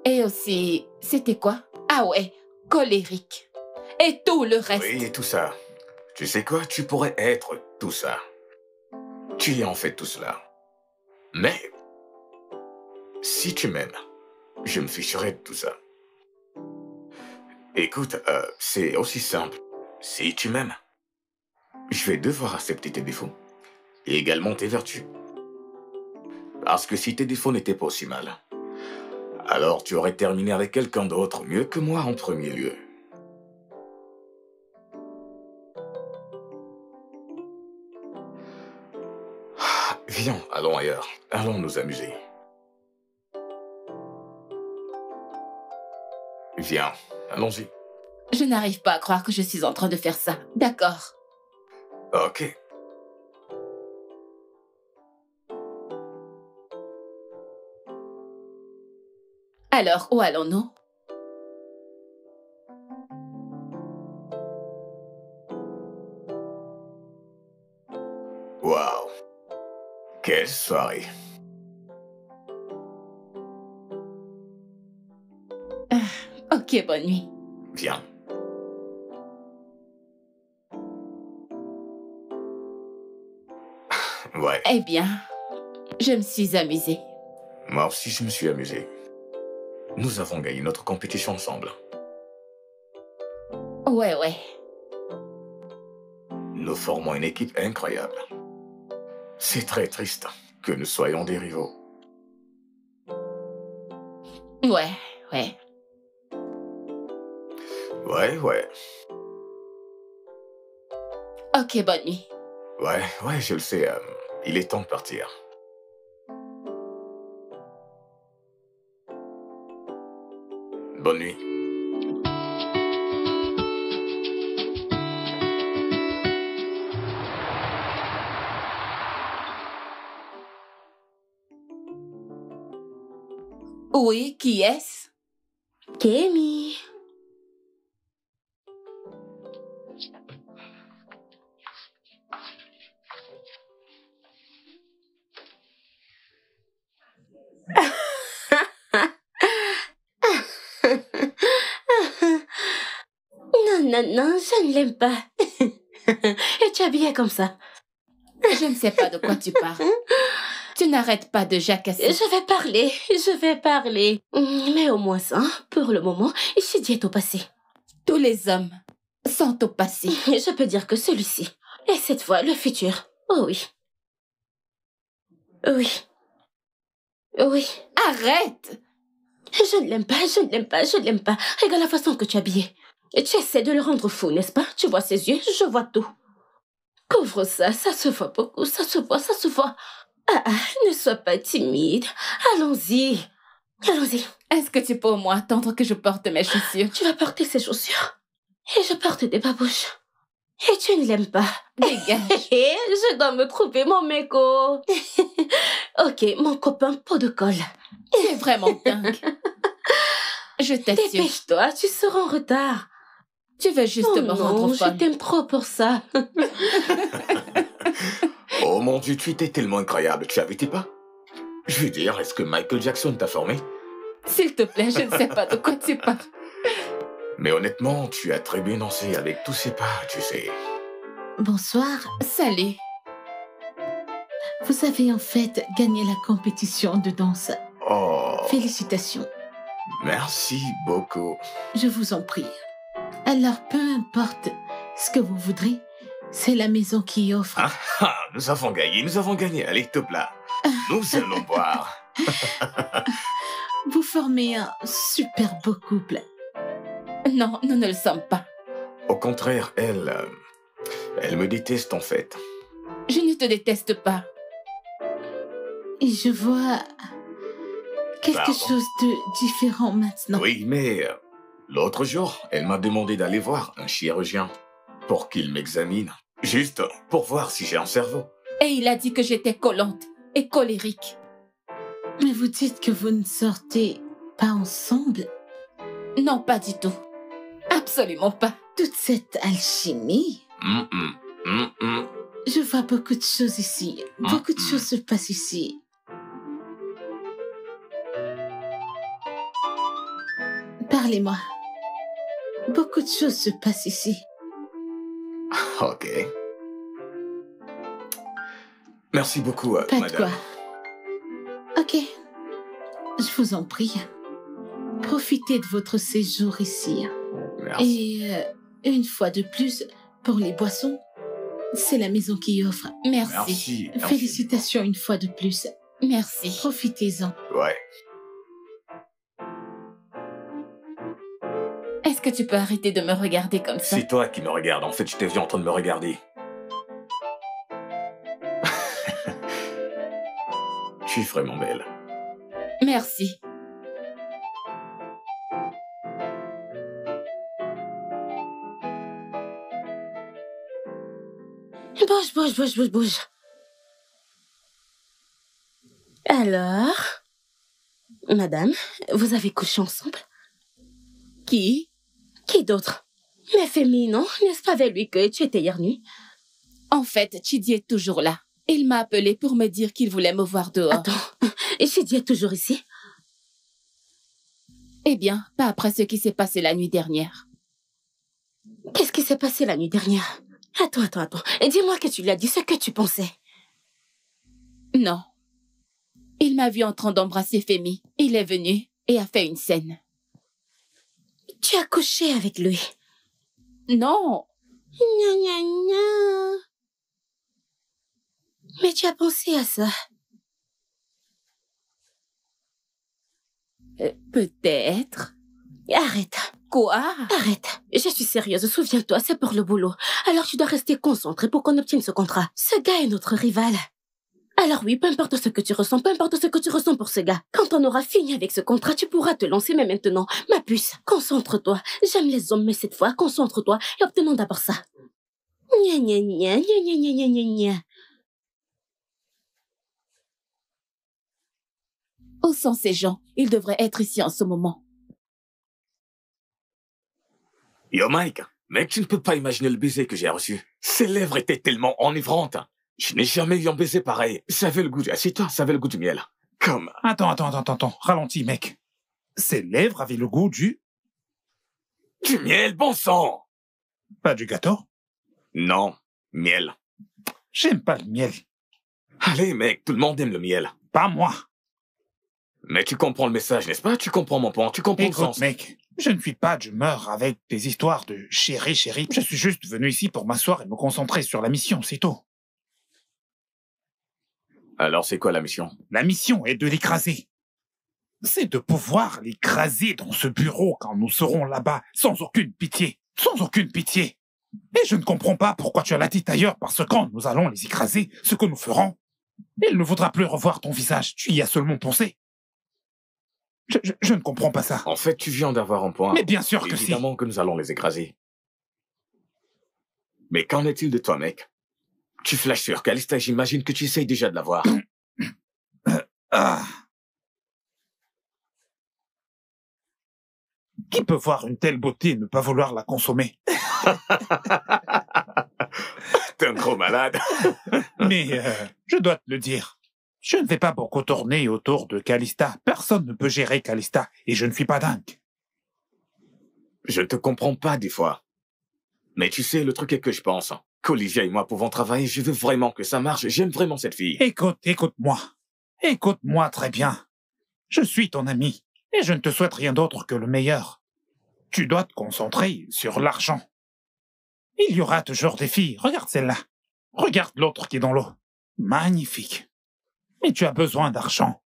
Et aussi... C'était quoi? Ah ouais, colérique. Et tout le reste. Oui, et tout ça. Tu sais quoi? Tu pourrais être tout ça. Tu es en fait tout cela. Mais, si tu m'aimes, je me ficherai de tout ça. Écoute, c'est aussi simple. Si tu m'aimes, je vais devoir accepter tes défauts. Et également tes vertus. Parce que si tes défauts n'étaient pas aussi mal, alors tu aurais terminé avec quelqu'un d'autre, mieux que moi en premier lieu. Viens, allons ailleurs. Allons nous amuser. Viens, allons-y. Je n'arrive pas à croire que je suis en train de faire ça. D'accord. Ok. Alors, où allons-nous? Waouh. Quelle soirée. Ok, bonne nuit. Viens. Ouais, Eh bien, je me suis amusée. moi aussi je me suis amusé. Nous avons gagné notre compétition ensemble. Ouais, ouais. Nous formons une équipe incroyable. C'est très triste que nous soyons des rivaux. Ouais, ouais. Ouais. Ok, bonne nuit. Ouais, je le sais. Il est temps de partir. Bonne nuit. Oui, qui est-ce? Kémy. Non, je ne l'aime pas. Et tu es habillée comme ça. Je ne sais pas de quoi tu parles. Tu n'arrêtes pas de jacasser. Je vais parler. Mais au moins ça, pour le moment, Ishidi est au passé. Tous les hommes sont au passé. Je peux dire que celui-ci, et cette fois, le futur. Oh oui. Oui. Arrête! Je ne l'aime pas. Regarde la façon que tu es habillée. Et tu essaies de le rendre fou, n'est-ce pas? Tu vois ses yeux, je vois tout. Couvre ça, ça se voit beaucoup, ça se voit. Ne sois pas timide. Allons-y. Est-ce que tu peux au moins attendre que je porte mes chaussures? Tu vas porter ces chaussures. Et je porte des babouches. Et tu ne l'aimes pas. Dégage. Je dois me trouver mon méco. Ok, mon copain pot de colle. Tu es vraiment dingue. Je t'assure. Dépêche-toi, tu seras en retard. Tu veux juste me rendre non, folle. Je t'aime trop pour ça. Oh mon Dieu, tu étais tellement incroyable, tu avais tes pas? Je veux dire, est-ce que Michael Jackson t'a formé? S'il te plaît, je ne sais pas de quoi tu parles. Mais honnêtement, tu as très bien dansé avec tous ces pas, tu sais. Bonsoir. Salut. Vous avez en fait gagné la compétition de danse. Oh, Félicitations. merci beaucoup. Je vous en prie. Alors, peu importe ce que vous voudrez, c'est la maison qui offre. Nous avons gagné. Allez, top là. Nous allons boire. Vous formez un super beau couple. Non, nous ne le sommes pas. Au contraire, elle me déteste en fait. Je ne te déteste pas. Et je vois quelque Pardon. chose de différent maintenant. Oui, mais l'autre jour, elle m'a demandé d'aller voir un chirurgien pour qu'il m'examine. Juste pour voir si j'ai un cerveau. Et il a dit que j'étais collante et colérique. Mais vous dites que vous ne sortez pas ensemble? Non, pas du tout. Absolument pas. Toute cette alchimie? Je vois beaucoup de choses ici. Beaucoup de choses se passent ici. Parlez-moi. Beaucoup de choses se passent ici. Ok. Merci beaucoup, Pas de madame. quoi. Ok. Je vous en prie. Profitez de votre séjour ici. Merci. Et une fois de plus, pour les boissons, c'est la maison qui offre. Merci. Merci. Félicitations une fois de plus. Merci. Profitez-en. Ouais. Est-ce que tu peux arrêter de me regarder comme ça? C'est toi qui me regardes. En fait, je t'ai vu en train de me regarder. Tu es vraiment belle. Merci. Bouge. Alors, madame, vous avez couché ensemble? Qui? Qui d'autre? Mais Femi, non? N'est-ce pas avec lui que tu étais hier nuit? En fait, Chidi est toujours là. Il m'a appelé pour me dire qu'il voulait me voir dehors. Attends, et Chidi est toujours ici? Eh bien, pas après ce qui s'est passé la nuit dernière. Qu'est-ce qui s'est passé la nuit dernière? Attends. Et dis-moi que tu lui as dit ce que tu pensais. Non. Il m'a vu en train d'embrasser Femi. Il est venu et a fait une scène. Tu as couché avec lui? Non. Gna. Mais tu as pensé à ça? Peut-être. Arrête. Quoi? Arrête. Je suis sérieuse, souviens-toi, c'est pour le boulot. Alors tu dois rester concentré pour qu'on obtienne ce contrat. Ce gars est notre rival. Alors oui, peu importe ce que tu ressens, pour ce gars. Quand on aura fini avec ce contrat, tu pourras te lancer, mais maintenant, ma puce, concentre-toi. J'aime les hommes, mais cette fois, concentre-toi et obtenons d'abord ça. Gna. Où sont ces gens? Ils devraient être ici en ce moment. Yo, Mike. Mec, tu ne peux pas imaginer le baiser que j'ai reçu. Ses lèvres étaient tellement enivrantes. Je n'ai jamais eu un baiser pareil. Ça avait le goût assieds-toi, ça avait le goût du miel. Comme... Attends. Ralentis, mec. Ses lèvres avaient le goût du miel, bon sang! Pas du gâteau? Non, miel. J'aime pas le miel. Allez, mec, tout le monde aime le miel. Pas moi. Mais tu comprends le message, n'est-ce pas? Tu comprends mon point, tu comprends le sens. Écoute, mec, je ne suis pas d'humeur avec des histoires de chéri. Je suis juste venu ici pour m'asseoir et me concentrer sur la mission, c'est tout. Alors, c'est quoi la mission? La mission est de l'écraser. C'est de pouvoir l'écraser dans ce bureau quand nous serons là-bas, sans aucune pitié. Et je ne comprends pas pourquoi tu as la tête ailleurs, parce que quand nous allons les écraser, ce que nous ferons, il ne faudra plus revoir ton visage. Tu y as seulement pensé. Je ne comprends pas ça. En fait, tu viens d'avoir un point. Mais bien sûr que si. Évidemment que nous allons les écraser. Mais qu'en est-il de toi, mec? Tu flashes sur Calista, j'imagine que tu essayes déjà de la voir. Qui peut voir une telle beauté et ne pas vouloir la consommer? T'es un gros malade. Mais je dois te le dire. Je ne vais pas beaucoup tourner autour de Calista. Personne ne peut gérer Calista et je ne suis pas dingue. Je ne te comprends pas des fois. Mais tu sais, le truc est que je pense qu'Olivia et moi pouvons travailler. Je veux vraiment que ça marche. J'aime vraiment cette fille. Écoute-moi. Écoute-moi très bien. Je suis ton ami et je ne te souhaite rien d'autre que le meilleur. Tu dois te concentrer sur l'argent. Il y aura toujours des filles. Regarde celle-là. Regarde l'autre qui est dans l'eau. Magnifique. Mais tu as besoin d'argent.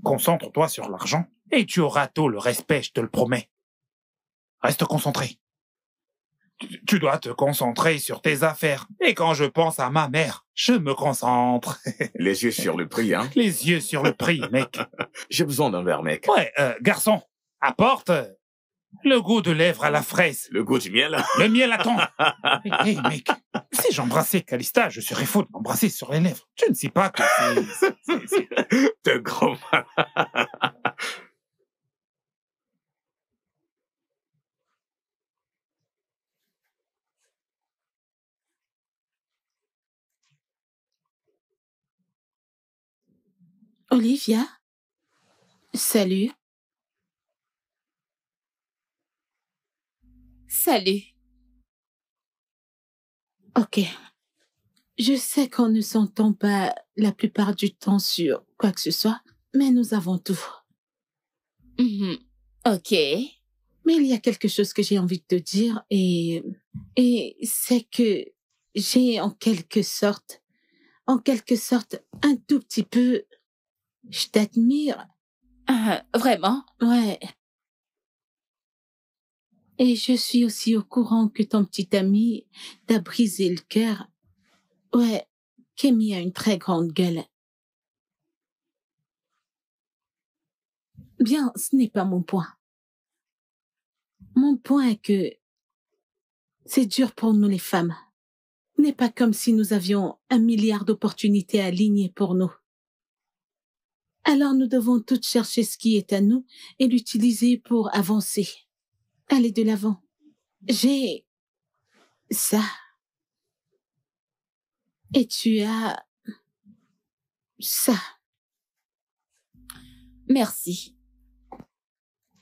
Concentre-toi sur l'argent et tu auras tout le respect, je te le promets. Reste concentré. Tu dois te concentrer sur tes affaires. Et quand je pense à ma mère, je me concentre. Les yeux sur le prix, hein? Les yeux sur le prix, mec. J'ai besoin d'un verre, mec. Ouais, garçon, apporte le goût de lèvres à la fraise. Le goût du miel? Le miel attend. Hé, mec, si j'embrassais Calista, je serais faux de m'embrasser sur les lèvres. Tu ne sais pas que c'est... T'es gros malade. Olivia? Salut. Salut. Ok. Je sais qu'on ne s'entend pas la plupart du temps sur quoi que ce soit, mais nous avons tout. Mhm. Ok. Mais il y a quelque chose que j'ai envie de te dire et c'est que j'ai en quelque sorte, un tout petit peu, je t'admire. Vraiment? Ouais. Et je suis aussi au courant que ton petit ami t'a brisé le cœur. Ouais, Kémy a une très grande gueule. Bien, ce n'est pas mon point. Mon point est que c'est dur pour nous les femmes. Ce n'est pas comme si nous avions 1 milliard d'opportunités alignées pour nous. Alors nous devons toutes chercher ce qui est à nous et l'utiliser pour avancer. Aller de l'avant. J'ai ça. Et tu as ça. Merci.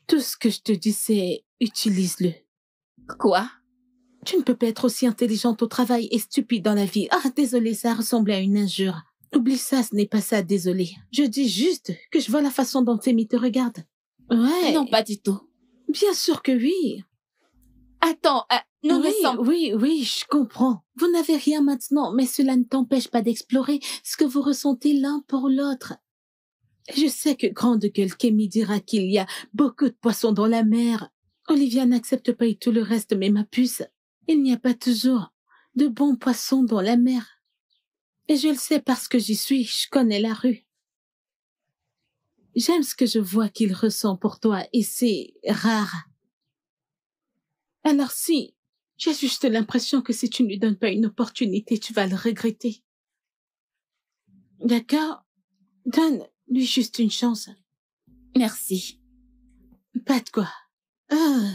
Tout ce que je te dis, c'est utilise-le. Quoi? Tu ne peux pas être aussi intelligente au travail et stupide dans la vie. Ah, désolé, ça ressemblait à une injure. Oublie ça, ce n'est pas ça, désolé. Je dis juste que je vois la façon dont Amy te regarde. Ouais. Non, pas du tout. Bien sûr que oui. Attends, nous oui, sommes... Oui, je comprends. Vous n'avez rien maintenant, mais cela ne t'empêche pas d'explorer ce que vous ressentez l'un pour l'autre. Je sais que grande gueule Kémy dira qu'il y a beaucoup de poissons dans la mer. Olivia n'accepte pas et tout le reste, mais ma puce, il n'y a pas toujours de bons poissons dans la mer. Et je le sais parce que j'y suis, je connais la rue. J'aime ce que je vois qu'il ressent pour toi et c'est rare. Alors si, j'ai juste l'impression que si tu ne lui donnes pas une opportunité, tu vas le regretter. D'accord? Donne-lui juste une chance. Merci. Pas de quoi. Ah,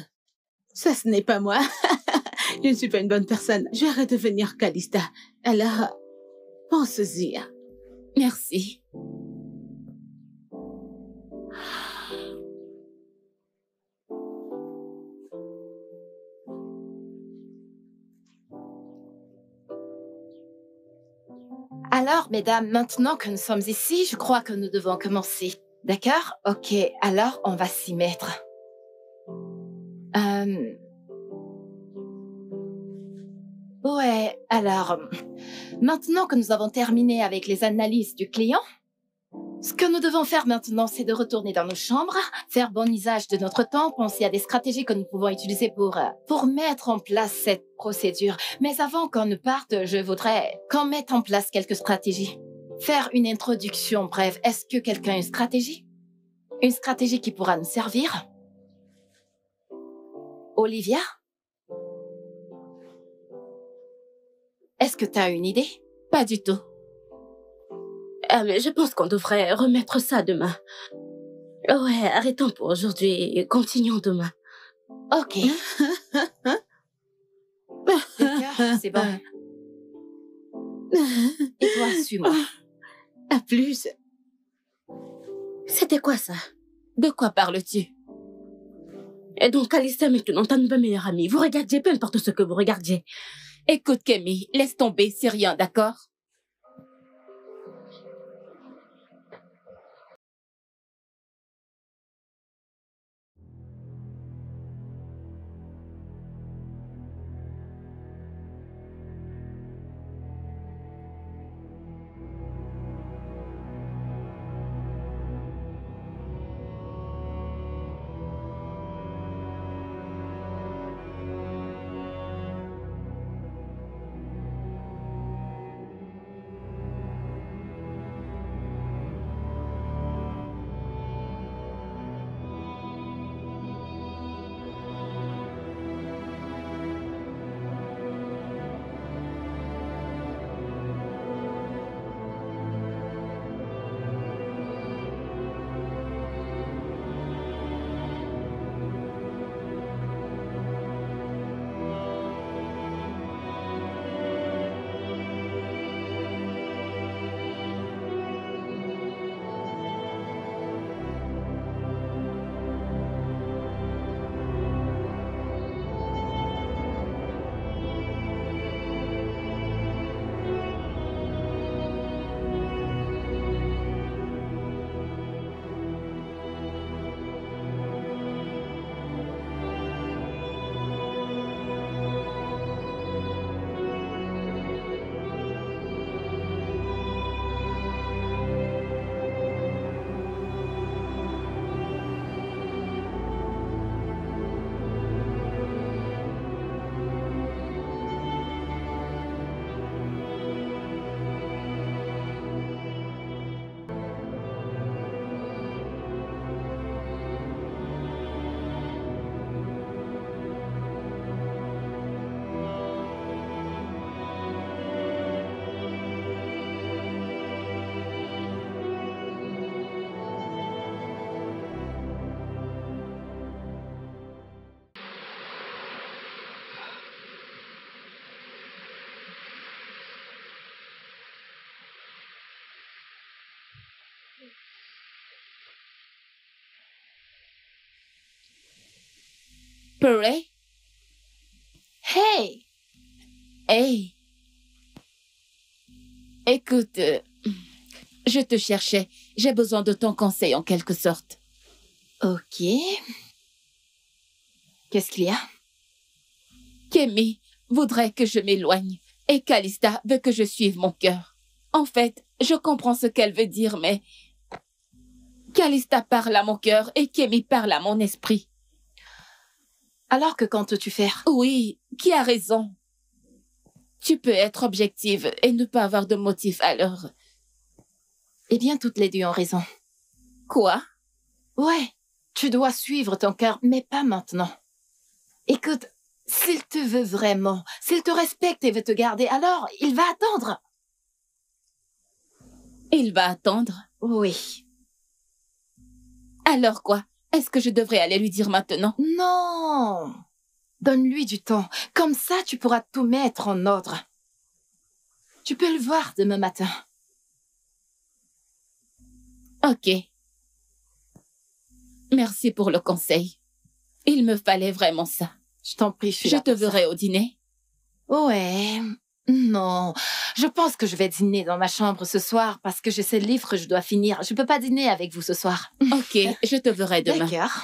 ça ce n'est pas moi. Je ne suis pas une bonne personne. Je vais redevenir Calista. Alors, pense-y. Merci. Alors, mesdames, maintenant que nous sommes ici, je crois que nous devons commencer. D'accord? Ok, alors on va s'y mettre. Ouais, alors, maintenant que nous avons terminé avec les analyses du client, ce que nous devons faire maintenant, c'est de retourner dans nos chambres, faire bon usage de notre temps, penser à des stratégies que nous pouvons utiliser pour mettre en place cette procédure. Mais avant qu'on ne parte, je voudrais qu'on mette en place quelques stratégies. Faire une introduction brève. Est-ce que quelqu'un a une stratégie? Une stratégie qui pourra nous servir? Olivia? Est-ce que tu as une idée? Pas du tout. Mais je pense qu'on devrait remettre ça demain. Ouais, arrêtons pour aujourd'hui et continuons demain. Ok. D'accord, c'est bon. Et toi, suis-moi. À plus. C'était quoi ça? De quoi parles-tu? Et donc, Calista maintenant, ta nouvelle meilleure amie. Vous regardiez, peu importe ce que vous regardiez. Écoute, Kémy, laisse tomber, c'est rien, d'accord? Purée? Hey! Hey! Écoute, je te cherchais. J'ai besoin de ton conseil en quelque sorte. Ok. Qu'est-ce qu'il y a? Kémy voudrait que je m'éloigne et Calista veut que je suive mon cœur. En fait, je comprends ce qu'elle veut dire, mais Calista parle à mon cœur et Kémy parle à mon esprit. Alors que comptes-tu faire? Oui, qui a raison? Tu peux être objective et ne pas avoir de motif alors. Eh bien, toutes les deux ont raison. Quoi? Ouais, tu dois suivre ton cœur, mais pas maintenant. Écoute, s'il te veut vraiment, s'il te respecte et veut te garder, alors il va attendre. Il va attendre? Oui. Alors quoi? Est-ce que je devrais aller lui dire maintenant? Non. Donne-lui du temps. Comme ça, tu pourras tout mettre en ordre. Tu peux le voir demain matin. Ok. Merci pour le conseil. Il me fallait vraiment ça. Je t'en prie, Je te verrai au dîner. Ouais. Non. Je pense que je vais dîner dans ma chambre ce soir parce que j'ai ce livre que je dois finir. Je peux pas dîner avec vous ce soir. Ok, je te verrai demain. D'accord.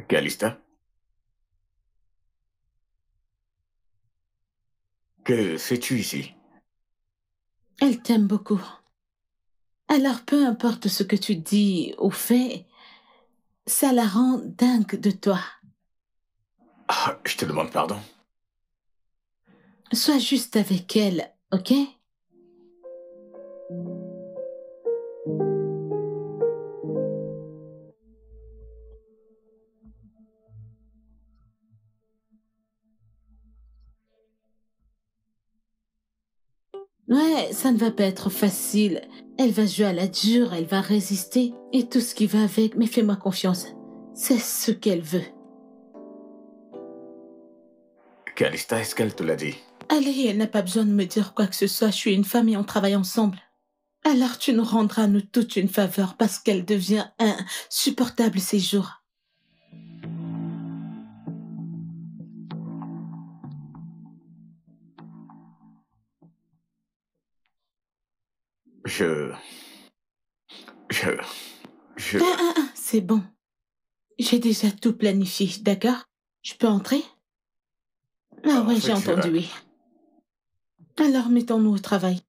Calista? Que fais-tu ici? Elle t'aime beaucoup. Alors peu importe ce que tu dis ou fais, ça la rend dingue de toi. Ah, je te demande pardon. Sois juste avec elle, ok? Ouais, ça ne va pas être facile. Elle va jouer à la dure, elle va résister et tout ce qui va avec, mais fais-moi confiance. C'est ce qu'elle veut. Calista, est-ce qu'elle te l'a dit? Allez, elle n'a pas besoin de me dire quoi que ce soit, je suis une femme et on travaille ensemble. Alors tu nous rendras nous toutes une faveur parce qu'elle devient insupportable ces jours. C'est bon. J'ai déjà tout planifié, d'accord? Je peux entrer? Ah ouais, j'ai entendu, oui. Alors mettons-nous au travail.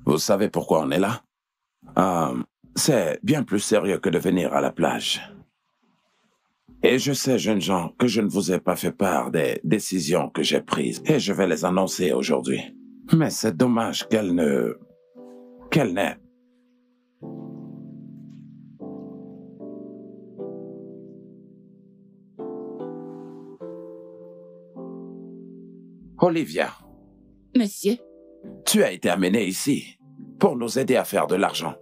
Vous savez pourquoi on est là? C'est bien plus sérieux que de venir à la plage. Et je sais, jeunes gens, que je ne vous ai pas fait part des décisions que j'ai prises. Et je vais les annoncer aujourd'hui. Mais c'est dommage qu'elle n'ait. Olivia. Monsieur? Tu as été amenée ici pour nous aider à faire de l'argent.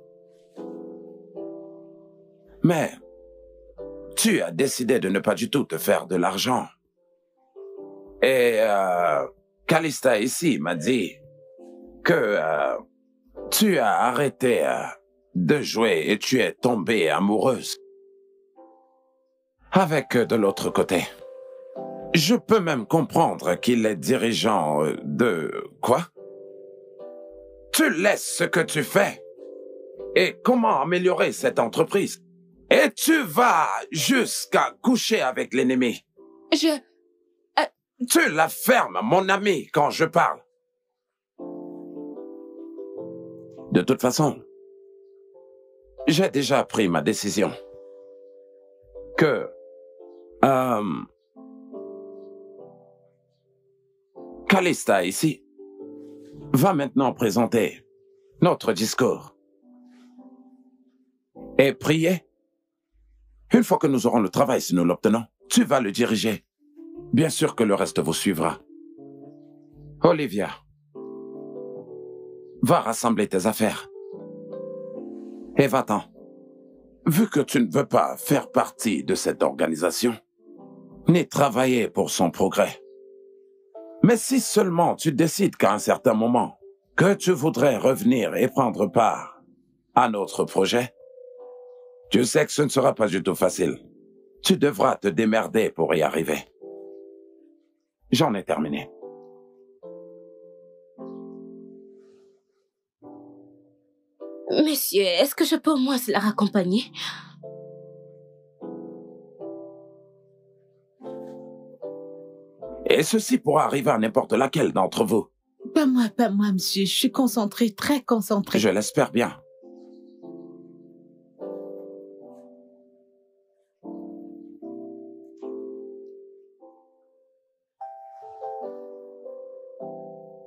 Mais tu as décidé de ne pas du tout te faire de l'argent Et Calista ici m'a dit que tu as arrêté de jouer et tu es tombée amoureuse avec de l'autre côté. Je peux même comprendre qu'il est dirigeant de... Quoi? Tu laisses ce que tu fais. Et comment améliorer cette entreprise? Et tu vas jusqu'à coucher avec l'ennemi. Tu la fermes, mon ami, quand je parle. De toute façon, j'ai déjà pris ma décision. Que... Calista, ici, va maintenant présenter notre discours. Et prier. Une fois que nous aurons le travail, si nous l'obtenons, tu vas le diriger. Bien sûr que le reste vous suivra. Olivia, va rassembler tes affaires. Et va-t'en. Vu que tu ne veux pas faire partie de cette organisation, ni travailler pour son progrès, mais si seulement tu décides qu'à un certain moment, que tu voudrais revenir et prendre part à notre projet, tu sais que ce ne sera pas du tout facile. Tu devras te démerder pour y arriver. J'en ai terminé. Messieurs, est-ce que je peux au moins la raccompagner? Et ceci pourra arriver à n'importe laquelle d'entre vous. Pas moi, monsieur. Je suis concentrée, très concentrée. Je l'espère bien.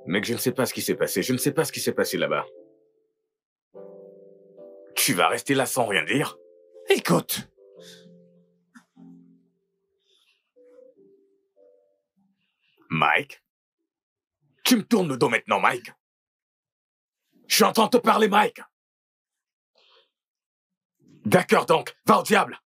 Mec, je ne sais pas ce qui s'est passé. Je ne sais pas ce qui s'est passé là-bas. Tu vas rester là sans rien dire? Écoute. Mike? Tu me tournes le dos maintenant, Mike? Je suis en train de te parler, Mike. D'accord donc, va au diable.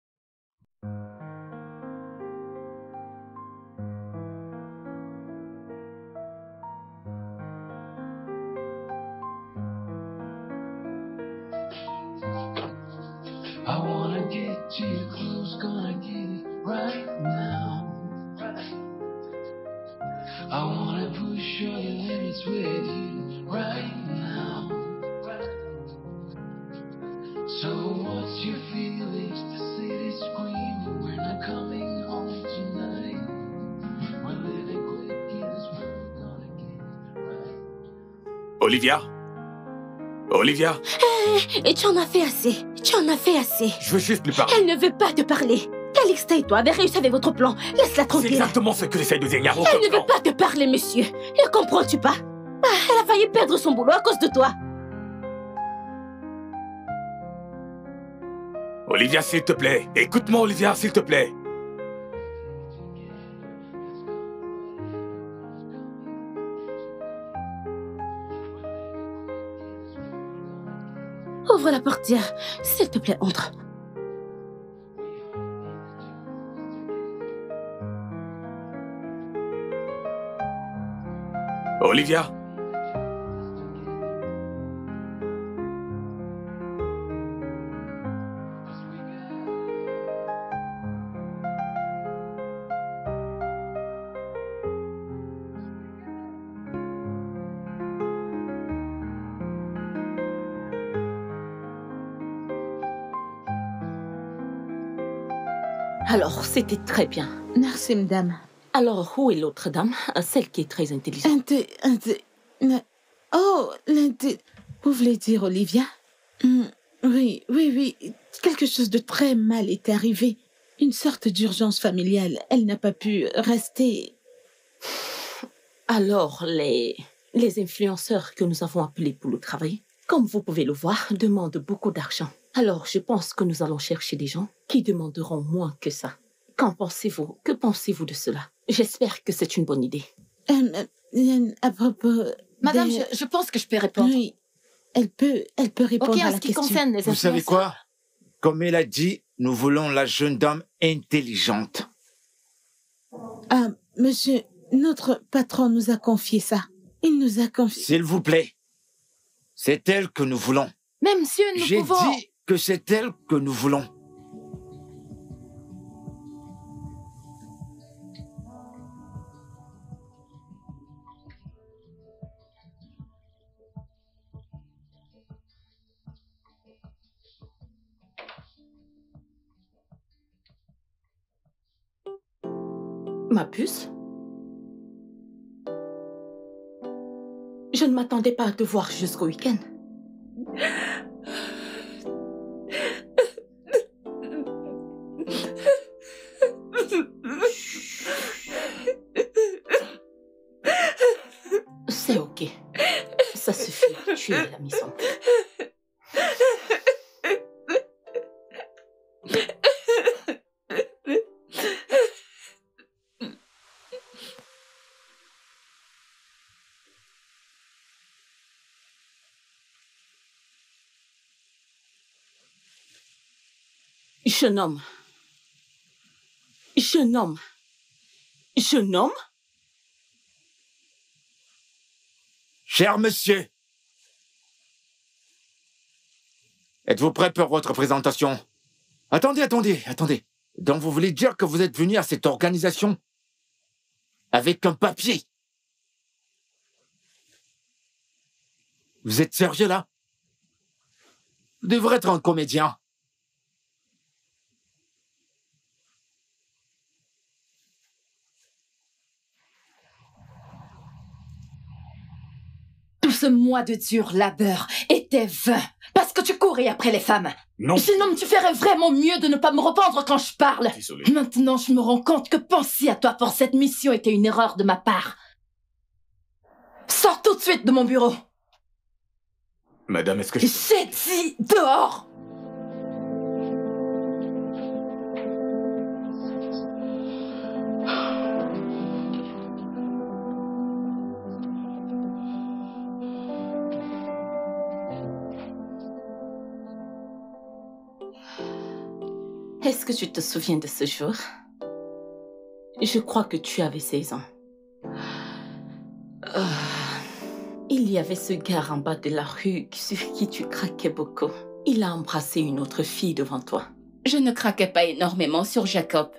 I wanna get you close, gonna get it right now. I wanna push all your limits with you right now. So what's your feelings? The city's screaming, we're not coming home tonight. We're living quick in this world, gonna get it right. Olivia? Olivia? Et tu en as fait assez. Tu en as fait assez. Je veux juste lui parler. Elle ne veut pas te parler. Calista et toi avez réussi avec votre plan. Laisse-la C'est tranquille. exactement ce que j'essaye de dire. Il n'y a aucun Elle ne plan. veut pas te parler, monsieur. Ne comprends-tu pas? Elle a failli perdre son boulot à cause de toi. Olivia, s'il te plaît. Écoute-moi, Olivia, s'il te plaît. Ouvre la portière. S'il te plaît, entre. Olivia? Alors, c'était très bien. Merci, madame. Alors, où est l'autre dame? Celle qui est très intelligente. Vous voulez dire Olivia? Oui. Quelque chose de très mal est arrivé. Une sorte d'urgence familiale. Elle n'a pas pu rester... Alors, les influenceurs que nous avons appelés pour le travail, comme vous pouvez le voir, demandent beaucoup d'argent. Alors, je pense que nous allons chercher des gens qui demanderont moins que ça. Qu'en pensez-vous? Que pensez-vous de cela? J'espère que c'est une bonne idée. À propos... Madame, je pense que je peux répondre. Oui, elle peut répondre Ok, à en la ce qui question. concerne les Vous savez influenceurs... quoi? Comme il a dit, nous voulons la jeune dame intelligente. Monsieur, notre patron nous a confié ça. Il nous a confié... S'il vous plaît, c'est elle que nous voulons. Mais monsieur, nous J'ai pouvons... dit que c'est elle que nous voulons. Ma puce? Je ne m'attendais pas à te voir jusqu'au week-end. C'est ok. Ça suffit. Tu es à la maison. Je nomme. Je nomme. Je nomme. Cher monsieur, êtes-vous prêt pour votre présentation? Attendez. Donc vous voulez dire que vous êtes venu à cette organisation avec un papier? Vous êtes sérieux là? Vous devrez être un comédien. Tout ce mois de dur labeur était vain parce que tu courais après les femmes. Non. Sinon, tu ferais vraiment mieux de ne pas me reprendre quand je parle. Désolé. Maintenant, je me rends compte que penser à toi pour cette mission était une erreur de ma part. Sors tout de suite de mon bureau. Madame, est-ce que je... J'ai dit dehors. Est-ce que tu te souviens de ce jour? Je crois que tu avais 16 ans. Il y avait ce gars en bas de la rue sur qui tu craquais beaucoup. Il a embrassé une autre fille devant toi. Je ne craquais pas énormément sur Jacob.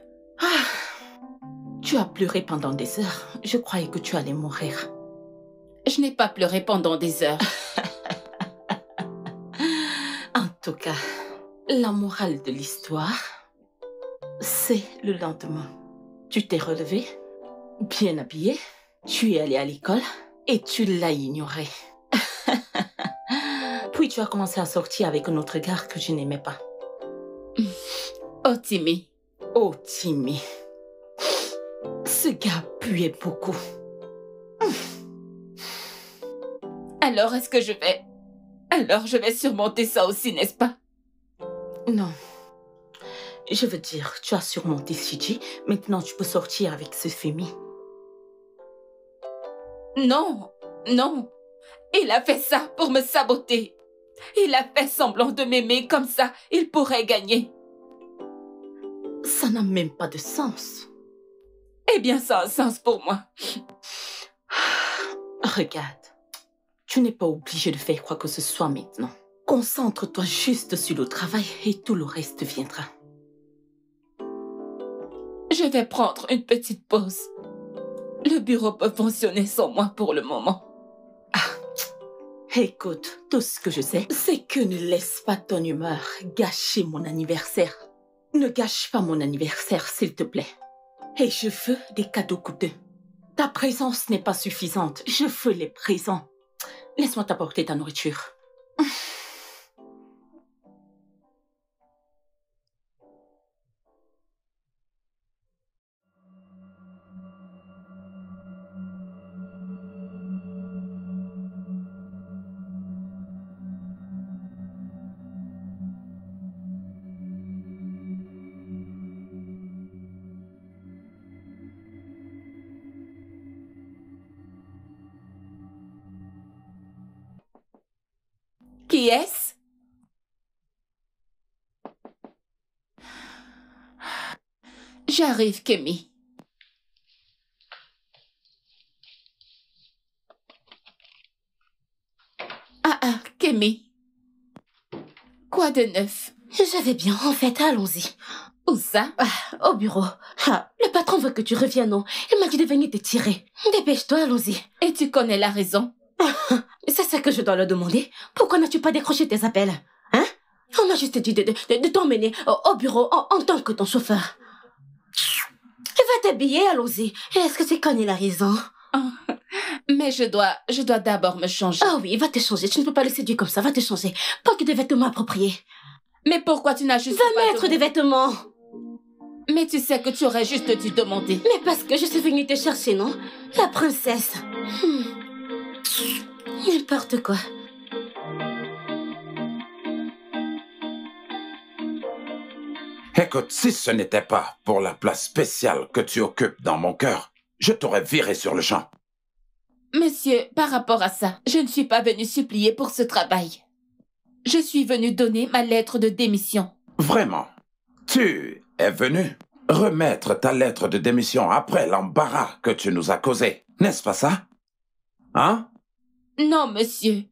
Tu as pleuré pendant des heures. Je croyais que tu allais mourir. Je n'ai pas pleuré pendant des heures. En tout cas, la morale de l'histoire, c'est le lendemain. Tu t'es relevé, bien habillé, tu es allé à l'école et tu l'as ignoré. Puis tu as commencé à sortir avec un autre gars que je n'aimais pas. Oh, Timmy. Oh, Timmy. Ce gars puait beaucoup. Alors, est-ce que je vais... Alors, je vais surmonter ça aussi, n'est-ce pas? Non. Je veux dire, tu as surmonté Fiji. Maintenant, tu peux sortir avec ce Femi. Non, non. Il a fait ça pour me saboter. Il a fait semblant de m'aimer comme ça. Il pourrait gagner. Ça n'a même pas de sens. Eh bien, ça a un sens pour moi. Regarde, tu n'es pas obligé de faire quoi que ce soit maintenant. Concentre-toi juste sur le travail et tout le reste viendra. Je vais prendre une petite pause. Le bureau peut fonctionner sans moi pour le moment. Écoute, tout ce que je sais, c'est que ne laisse pas ton humeur gâcher mon anniversaire. Ne gâche pas mon anniversaire, s'il te plaît. Et je veux des cadeaux coûteux. Ta présence n'est pas suffisante. Je veux les présents. Laisse-moi t'apporter ta nourriture. Qui est-ce? J'arrive, Kemi. Kémy, quoi de neuf? Je vais bien, en fait, allons-y. Où ça? Au bureau. Le patron veut que tu reviennes, non? Il m'a dit de venir te tirer. Dépêche-toi, allons-y. Et tu connais la raison? C'est ça que je dois le demander. Pourquoi n'as-tu pas décroché tes appels? Hein? On m'a juste dit de t'emmener au bureau en tant que ton chauffeur. Va t'habiller, allons-y. Est-ce que tu connais la raison? Mais je dois d'abord me changer. Ah oui, va te changer. Tu ne peux pas le séduire comme ça. Va te changer. Porte des vêtements appropriés. Mais pourquoi tu n'as juste Va pas mettre des vêtements. Mais tu sais que tu aurais juste dû demander. Mais parce que je suis venue te chercher, non? La princesse. N'importe quoi. Écoute, si ce n'était pas pour la place spéciale que tu occupes dans mon cœur, je t'aurais viré sur le champ. Monsieur, par rapport à ça, je ne suis pas venue supplier pour ce travail. Je suis venue donner ma lettre de démission. Vraiment? Tu es venu remettre ta lettre de démission après l'embarras que tu nous as causé, n'est-ce pas ça? Hein? Non, monsieur.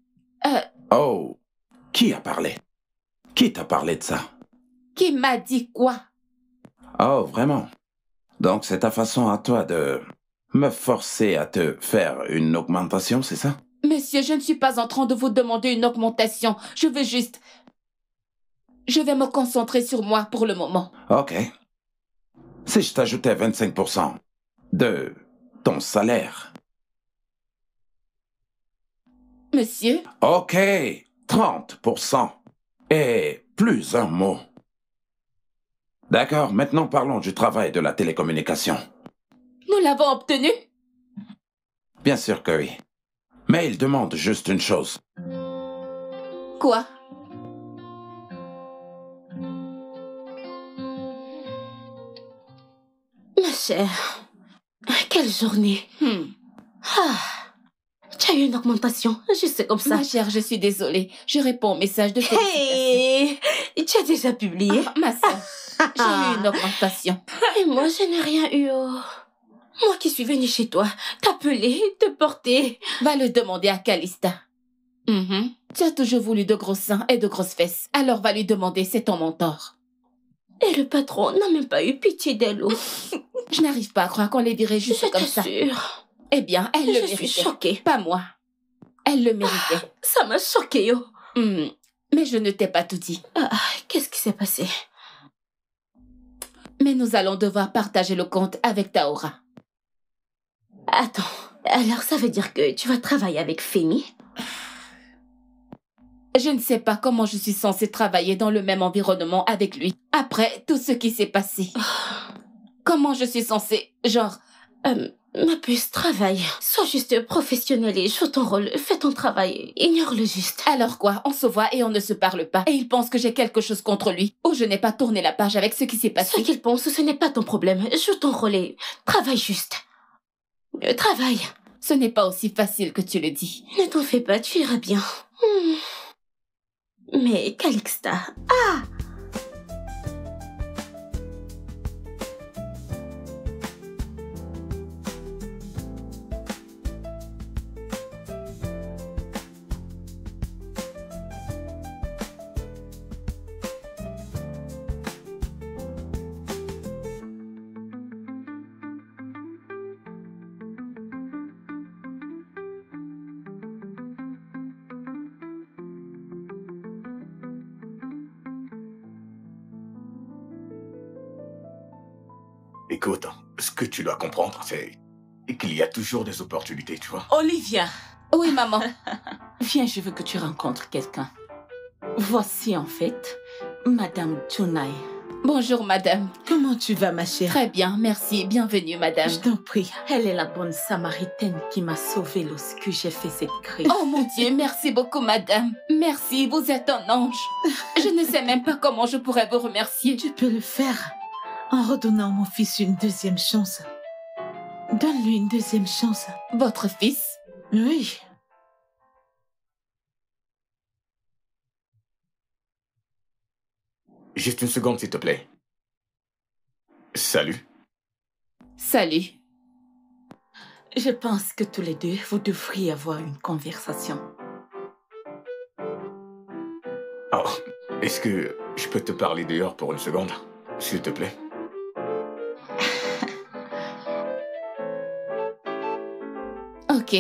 Oh, qui a parlé? Qui t'a parlé de ça? Qui m'a dit quoi? Oh, vraiment? Donc c'est ta façon à toi de me forcer à te faire une augmentation, c'est ça? Monsieur, je ne suis pas en train de vous demander une augmentation. Je vais me concentrer sur moi pour le moment. Ok. Si je t'ajoutais 25% de ton salaire. Monsieur? Ok, 30%. Et plus un mot. D'accord, maintenant parlons du travail de la télécommunication. Nous l'avons obtenu? Bien sûr que oui. Mais il demande juste une chose. Quoi? Ma chère, quelle journée. Tu as eu une augmentation, juste comme ça. Ma chère, je suis désolée. Je réponds au message de félicitations. Hey, tu as déjà publié? Ma sœur, j'ai eu une augmentation. Et moi, je n'ai rien eu. Moi qui suis venue chez toi, t'appeler, te porter. Va le demander à Calista. Tu as toujours voulu de gros seins et de grosses fesses. Alors va lui demander, c'est ton mentor. Et le patron n'a même pas eu pitié d'elle. Je n'arrive pas à croire qu'on les virait juste comme ça. Sûre. Eh bien, elle le méritait. Je suis choquée. Pas moi. Elle le méritait. Ça m'a choquée, Mais je ne t'ai pas tout dit. Qu'est-ce qui s'est passé? Mais nous allons devoir partager le compte avec Taora. Attends, alors ça veut dire que tu vas travailler avec Femi? Je ne sais pas comment je suis censée travailler dans le même environnement avec lui, après tout ce qui s'est passé. Comment je suis censée, genre... Ma puce, travaille. Sois juste professionnelle et joue ton rôle. Fais ton travail. Ignore le juste. Alors quoi? On se voit et on ne se parle pas. Et il pense que j'ai quelque chose contre lui. Ou je n'ai pas tourné la page avec ce qui s'est passé. Ce qu'il pense, ce n'est pas ton problème. Joue ton rôle et travaille juste. Travaille. Ce n'est pas aussi facile que tu le dis. Ne t'en fais pas, tu iras bien. Mais Calixta... Écoute, ce que tu dois comprendre, c'est qu'il y a toujours des opportunités, tu vois. Olivia. Oui, maman. Viens, je veux que tu rencontres quelqu'un. Voici en fait Madame Junai. Bonjour, madame. Comment tu vas, ma chère? Très bien, merci. Bienvenue, madame. Je t'en prie. Elle est la bonne samaritaine qui m'a sauvée lorsque j'ai fait cette crise. Oh mon Dieu, merci beaucoup, madame. Merci, vous êtes un ange. Je ne sais même pas comment je pourrais vous remercier. Tu peux le faire en redonnant à mon fils une deuxième chance. Donne-lui une deuxième chance. Votre fils? Oui. Juste une seconde, s'il te plaît. Salut. Salut. Je pense que tous les deux, vous devriez avoir une conversation. Oh, est-ce que je peux te parler dehors pour une seconde, s'il te plaît? Ok.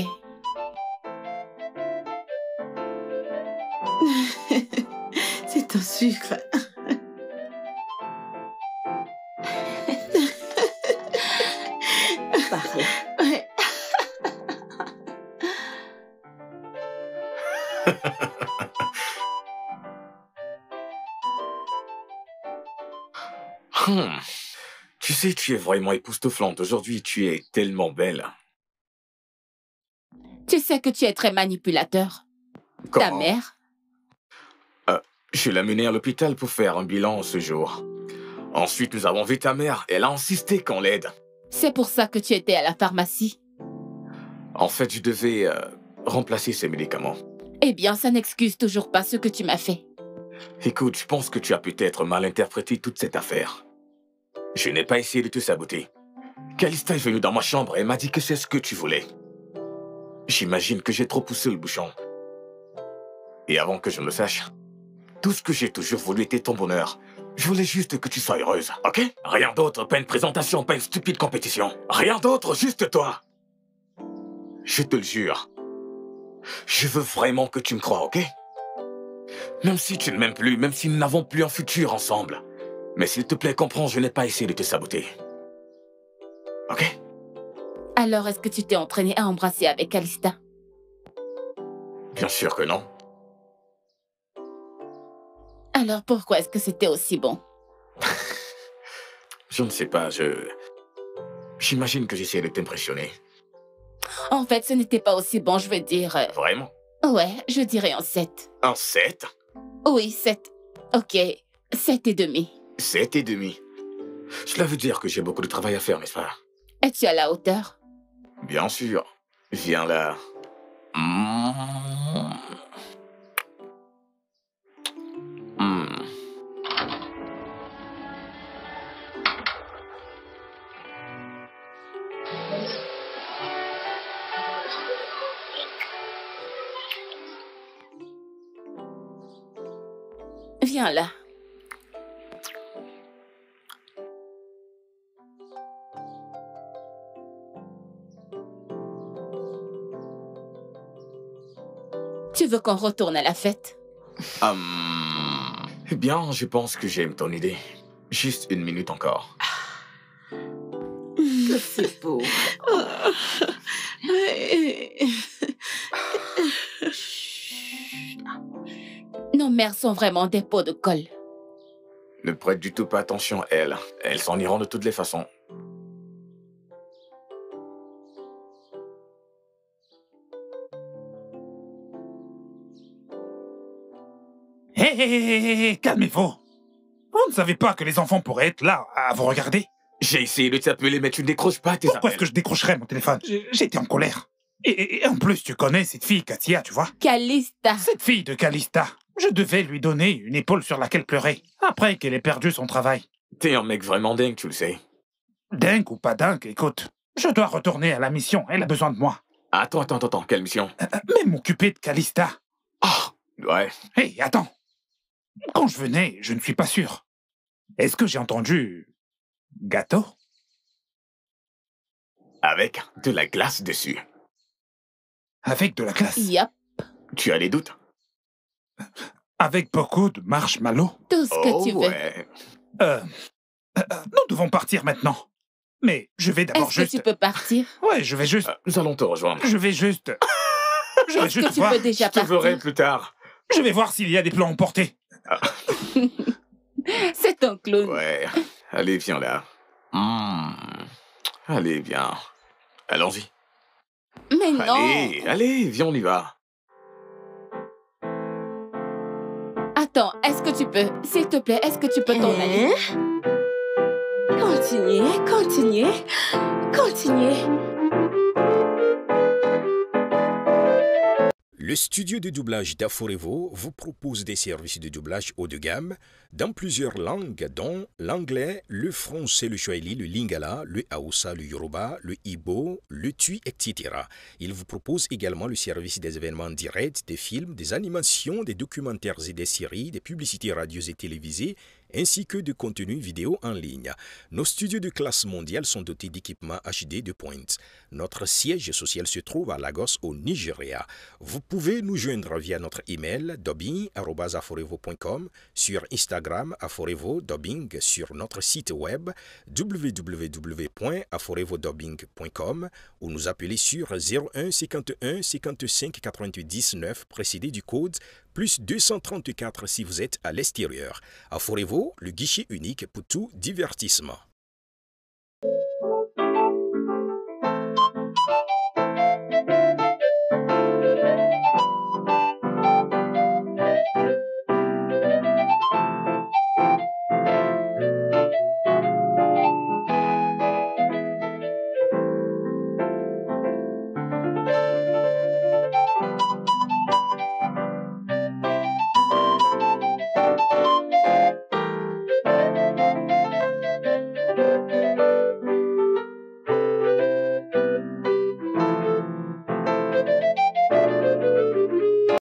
C'est ton sucre. Parle. Ouais. Hmm. Tu sais, tu es vraiment époustouflante. Aujourd'hui, tu es tellement belle. Tu sais que tu es très manipulateur. Ta Comment? mère, Je l'ai menée à l'hôpital pour faire un bilan ce jour. Ensuite, nous avons vu ta mère. Elle a insisté qu'on l'aide. c'est pour ça que tu étais à la pharmacie. En fait, je devais remplacer ses médicaments. Eh bien, ça n'excuse toujours pas ce que tu m'as fait. Écoute, je pense que tu as peut-être mal interprété toute cette affaire. Je n'ai pas essayé de te saboter. Calista est venue dans ma chambre et m'a dit que c'est ce que tu voulais. J'imagine que j'ai trop poussé le bouchon. Et avant que je ne le sache, tout ce que j'ai toujours voulu était ton bonheur. Je voulais juste que tu sois heureuse, ok? Rien d'autre, pas une présentation, pas une stupide compétition. Rien d'autre, juste toi. Je te le jure. Je veux vraiment que tu me crois, ok? Même si tu ne m'aimes plus, même si nous n'avons plus un futur ensemble. Mais s'il te plaît, comprends, je n'ai pas essayé de te saboter. Ok? Alors, est-ce que tu t'es entraîné à embrasser avec Calista? Bien sûr que non. Alors, pourquoi est-ce que c'était aussi bon? Je ne sais pas, j'imagine que j'essayais de t'impressionner. En fait, ce n'était pas aussi bon, je veux dire. Vraiment? Ouais, je dirais un 7. Un 7? Oui, 7. Ok, 7,5. 7,5. Cela veut dire que j'ai beaucoup de travail à faire, n'est-ce pas? Es-tu à la hauteur? Bien sûr. Viens là. Mm. Mm. Viens là. Tu veux qu'on retourne à la fête? Eh bien, je pense que j'aime ton idée. Juste une minute encore. Que c'est beau. Nos mères sont vraiment des pots de colle. Ne prête du tout pas attention à elles. Elles s'en iront de toutes les façons. Hé, calmez-vous. Vous ne savez pas que les enfants pourraient être là à vous regarder? J'ai essayé de t'appeler, mais tu ne décroches pas tes Pourquoi est-ce appels. que je décrocherais mon téléphone? J'étais en colère. Et en plus, tu connais cette fille, Katia, tu vois? Calista. Cette fille de Calista. Je devais lui donner une épaule sur laquelle pleurer, après qu'elle ait perdu son travail. T'es un mec vraiment dingue, tu le sais. Dingue ou pas dingue, écoute. Je dois retourner à la mission, elle a besoin de moi. Attends, quelle mission? Mais m'occuper de Calista. Ah, ouais. Hé, attends. Quand je venais, je ne suis pas sûr. Est-ce que j'ai entendu... gâteau? Avec de la glace dessus. Avec de la glace? Yup. Tu as des doutes? Avec beaucoup de marshmallow? Tout ce que tu veux. Ouais. Nous devons partir maintenant. Mais je vais d'abord Est-ce que juste... tu peux partir? Ouais, je vais juste... Nous allons te rejoindre. Je vais juste... Je vais Est-ce que juste tu voir... peux déjà Je te verrai partir? plus tard. Je vais voir s'il y a des plans emportés. C'est un clown. Ouais. Allez, viens là. Allez, viens. Allons-y. Mais non. Allez, viens, on y va. Attends, est-ce que tu peux? S'il te plaît, est-ce que tu peux t'en aller? Continuez. Le studio de doublage d'Aforevo vous propose des services de doublage haut de gamme dans plusieurs langues, dont l'anglais, le français, le swahili, le lingala, le haoussa, le yoruba, le igbo, le tui, etc. Il vous propose également le service des événements directs, des films, des animations, des documentaires et des séries, des publicités radios et télévisées, ainsi que de contenus vidéo en ligne. Nos studios de classe mondiale sont dotés d'équipements HD de pointe. Notre siège social se trouve à Lagos, au Nigeria. Vous pouvez nous joindre via notre email dubbing@aforevo.com, sur Instagram Aforevo Dubbing, sur notre site web www.aforevodubbing.com ou nous appeler sur 01 51 55 90 9 précédé du code plus 234 si vous êtes à l'extérieur. Aforevo, le guichet unique pour tout divertissement.